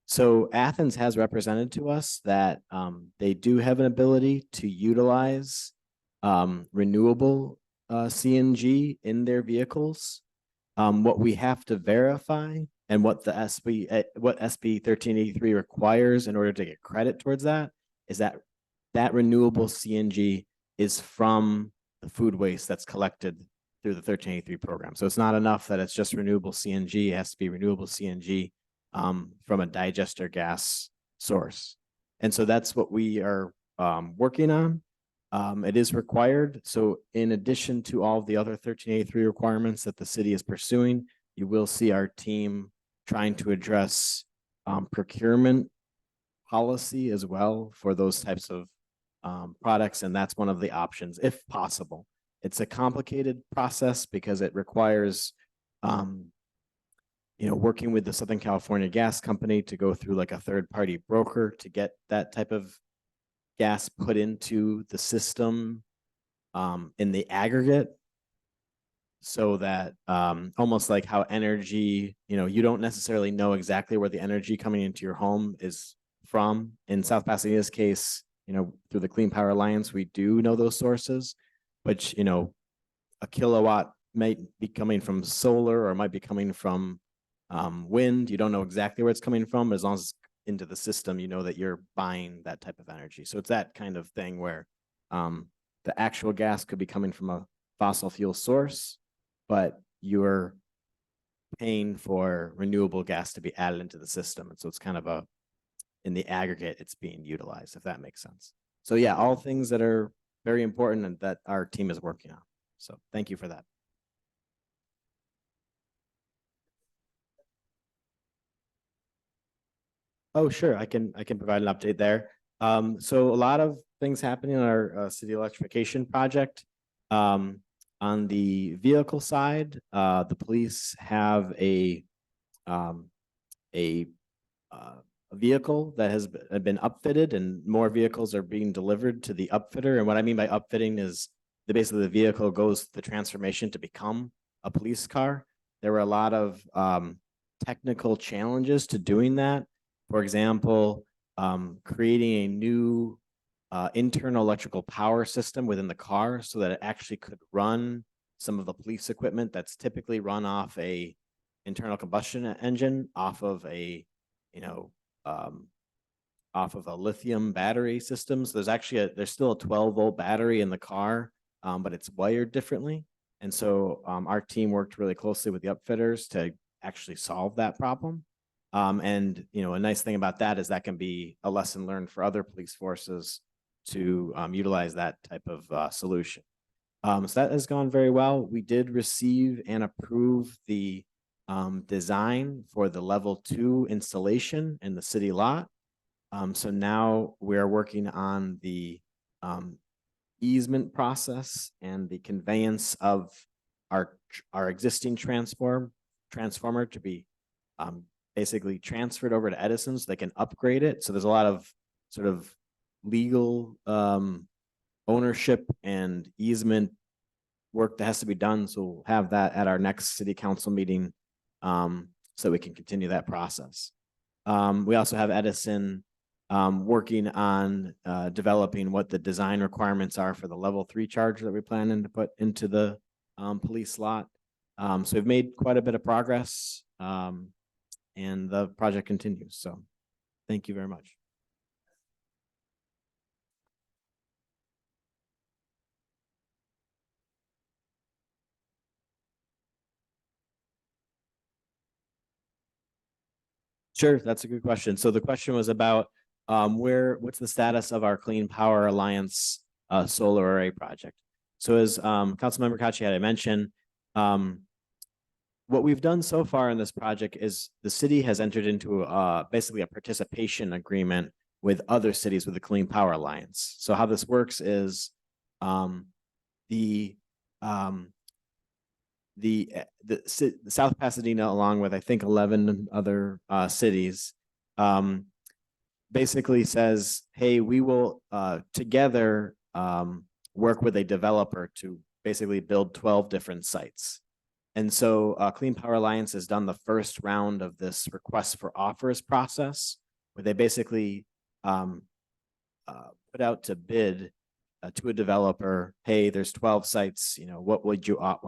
So Athens has represented to us that they do have an ability to utilize renewable CNG in their vehicles. What we have to verify and what SB 1383 requires in order to get credit towards that is that renewable CNG is from the food waste that's collected through the 1383 program. So it's not enough that it's just renewable CNG. It has to be renewable CNG from a digester gas source. And so that's what we are working on. It is required. So in addition to all of the other 1383 requirements that the city is pursuing, you will see our team trying to address procurement policy as well for those types of products. And that's one of the options, if possible. It's a complicated process because it requires working with the Southern California Gas Company to go through like a third-party broker to get that type of gas put into the system in the aggregate, so that almost like how energy, you don't necessarily know exactly where the energy coming into your home is from. In South Pasadena's case, through the Clean Power Alliance, we do know those sources, but a kilowatt might be coming from solar or might be coming from wind. You don't know exactly where it's coming from, but as long as it's into the system, you know that you're buying that type of energy. So it's that kind of thing where the actual gas could be coming from a fossil fuel source, but you're paying for renewable gas to be added into the system. And so it's kind of in the aggregate, it's being utilized, if that makes sense. So yeah, all things that are very important and that our team is working on. So thank you for that. Oh, sure. I can provide an update there. So a lot of things happening on our city electrification project. On the vehicle side, the police have a vehicle that has been upfitted, and more vehicles are being delivered to the upfitter. And what I mean by upfitting is basically the vehicle goes the transformation to become a police car. There were a lot of technical challenges to doing that. For example, creating a new internal electrical power system within the car so that it actually could run some of the police equipment that's typically run off a internal combustion engine off of a lithium battery system. So there's still a 12-volt battery in the car, but it's wired differently. And so our team worked really closely with the upfitters to actually solve that problem. And a nice thing about that is that can be a lesson learned for other police forces to utilize that type of solution. So that has gone very well. We did receive and approve the design for the level 2 installation in the city lot. So now we're working on the easement process and the conveyance of our existing transformer to be basically transferred over to Edison so they can upgrade it. So there's a lot of sort of legal ownership and easement work that has to be done. So we'll have that at our next city council meeting so we can continue that process. We also have Edison working on developing what the design requirements are for the level 3 charger that we plan to put into the police lot. So we've made quite a bit of progress and the project continues. So thank you very much. Sure, that's a good question. So the question was about what's the status of our Clean Power Alliance solar array project. So as Councilmember Cacciatti mentioned, what we've done so far in this project is the city has entered into basically a participation agreement with other cities with the Clean Power Alliance. So how this works is the South Pasadena, along with I think 11 other cities, basically says, hey, we will together work with a developer to basically build 12 different sites. And so Clean Power Alliance has done the first round of this request for offers process, where they basically put out to bid to a developer, hey, there's 12 sites,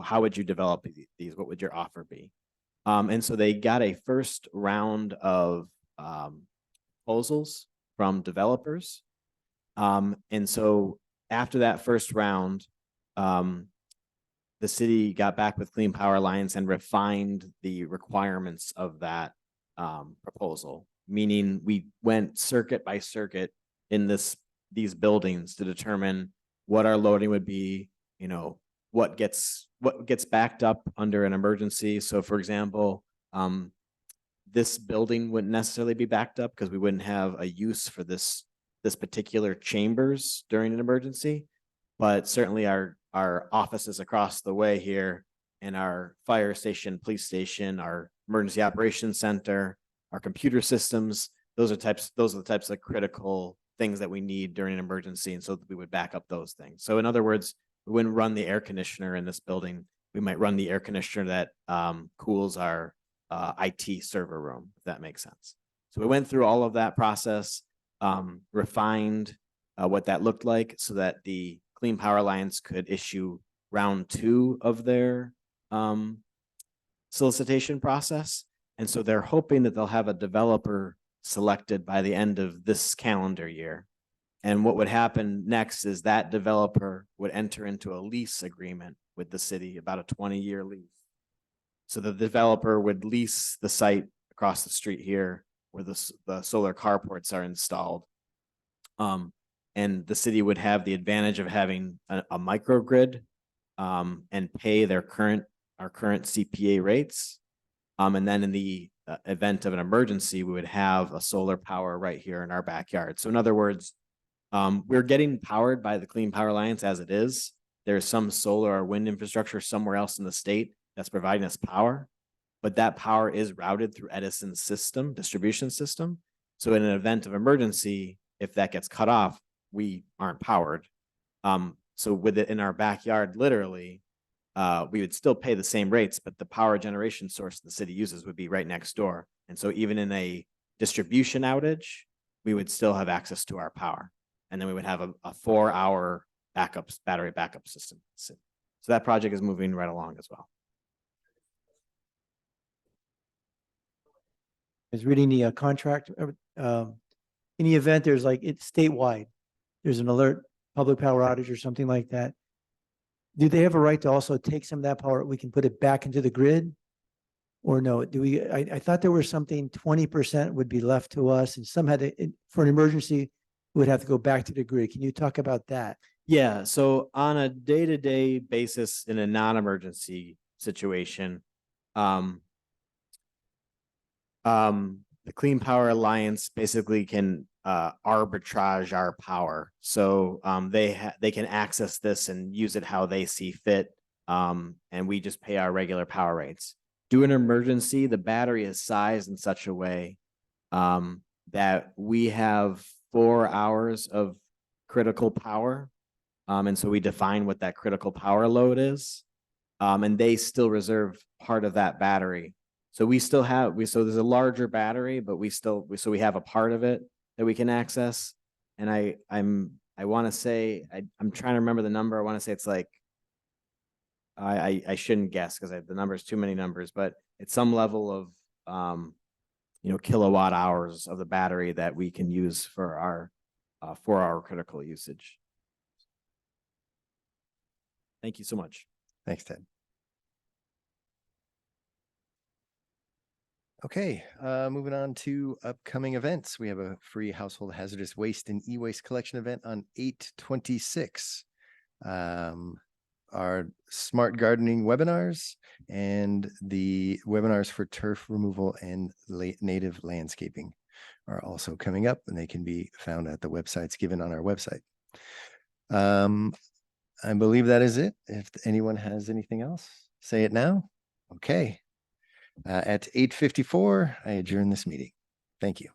how would you develop these? What would your offer be? And so they got a first round of proposals from developers. And so after that first round, the city got back with Clean Power Alliance and refined the requirements of that proposal, meaning we went circuit by circuit in these buildings to determine what our loading would be, what gets backed up under an emergency. So for example, this building wouldn't necessarily be backed up because we wouldn't have a use for this particular chambers during an emergency, but certainly our offices across the way here and our fire station, police station, our emergency operations center, our computer systems, those are the types of critical things that we need during an emergency. And so we would back up those things. So in other words, we wouldn't run the air conditioner in this building. We might run the air conditioner that cools our IT server room, if that makes sense. So we went through all of that process, refined what that looked like so that the Clean Power Alliance could issue round 2 of their solicitation process. And so they're hoping that they'll have a developer selected by the end of this calendar year. And what would happen next is that developer would enter into a lease agreement with the city, about a 20-year lease. So the developer would lease the site across the street here where the solar carports are installed. And the city would have the advantage of having a microgrid and pay our current CPA rates. And then in the event of an emergency, we would have a solar power right here in our backyard. So in other words, we're getting powered by the Clean Power Alliance as it is. There's some solar or wind infrastructure somewhere else in the state that's providing us power, but that power is routed through Edison's system, distribution system. So in an event of emergency, if that gets cut off, we aren't powered. So with it in our backyard, literally, we would still pay the same rates, but the power generation source the city uses would be right next door. And so even in a distribution outage, we would still have access to our power. And then we would have a 4-hour battery backup system. So that project is moving right along as well. I was reading the contract. In the event there's like, it's statewide, there's an alert, public power outage or something like that. Do they have a right to also take some of that power? We can put it back into the grid? Or no, I thought there was something 20% would be left to us and some had to, for an emergency, would have to go back to the grid. Can you talk about that? Yeah, so on a day-to-day basis in a non-emergency situation, the Clean Power Alliance basically can arbitrage our power. So they can access this and use it how they see fit, and we just pay our regular power rates. Do an emergency, the battery is sized in such a way that we have 4 hours of critical power. And so we define what that critical power load is. And they still reserve part of that battery. So we still have, so there's a larger battery, but we have a part of it that we can access. And I want to say, I'm trying to remember the number. I want to say it's like, I shouldn't guess because the number is too many numbers, but it's some level of, kilowatt hours of the battery that we can use for our 4-hour critical usage. Thank you so much. Thanks, Ted. Okay, moving on to upcoming events. We have a free household hazardous waste and e-waste collection event on 8/26. Our smart gardening webinars and the webinars for turf removal and native landscaping are also coming up, and they can be found at the websites given on our website. I believe that is it. If anyone has anything else, say it now. Okay. At 8:54, I adjourn this meeting. Thank you.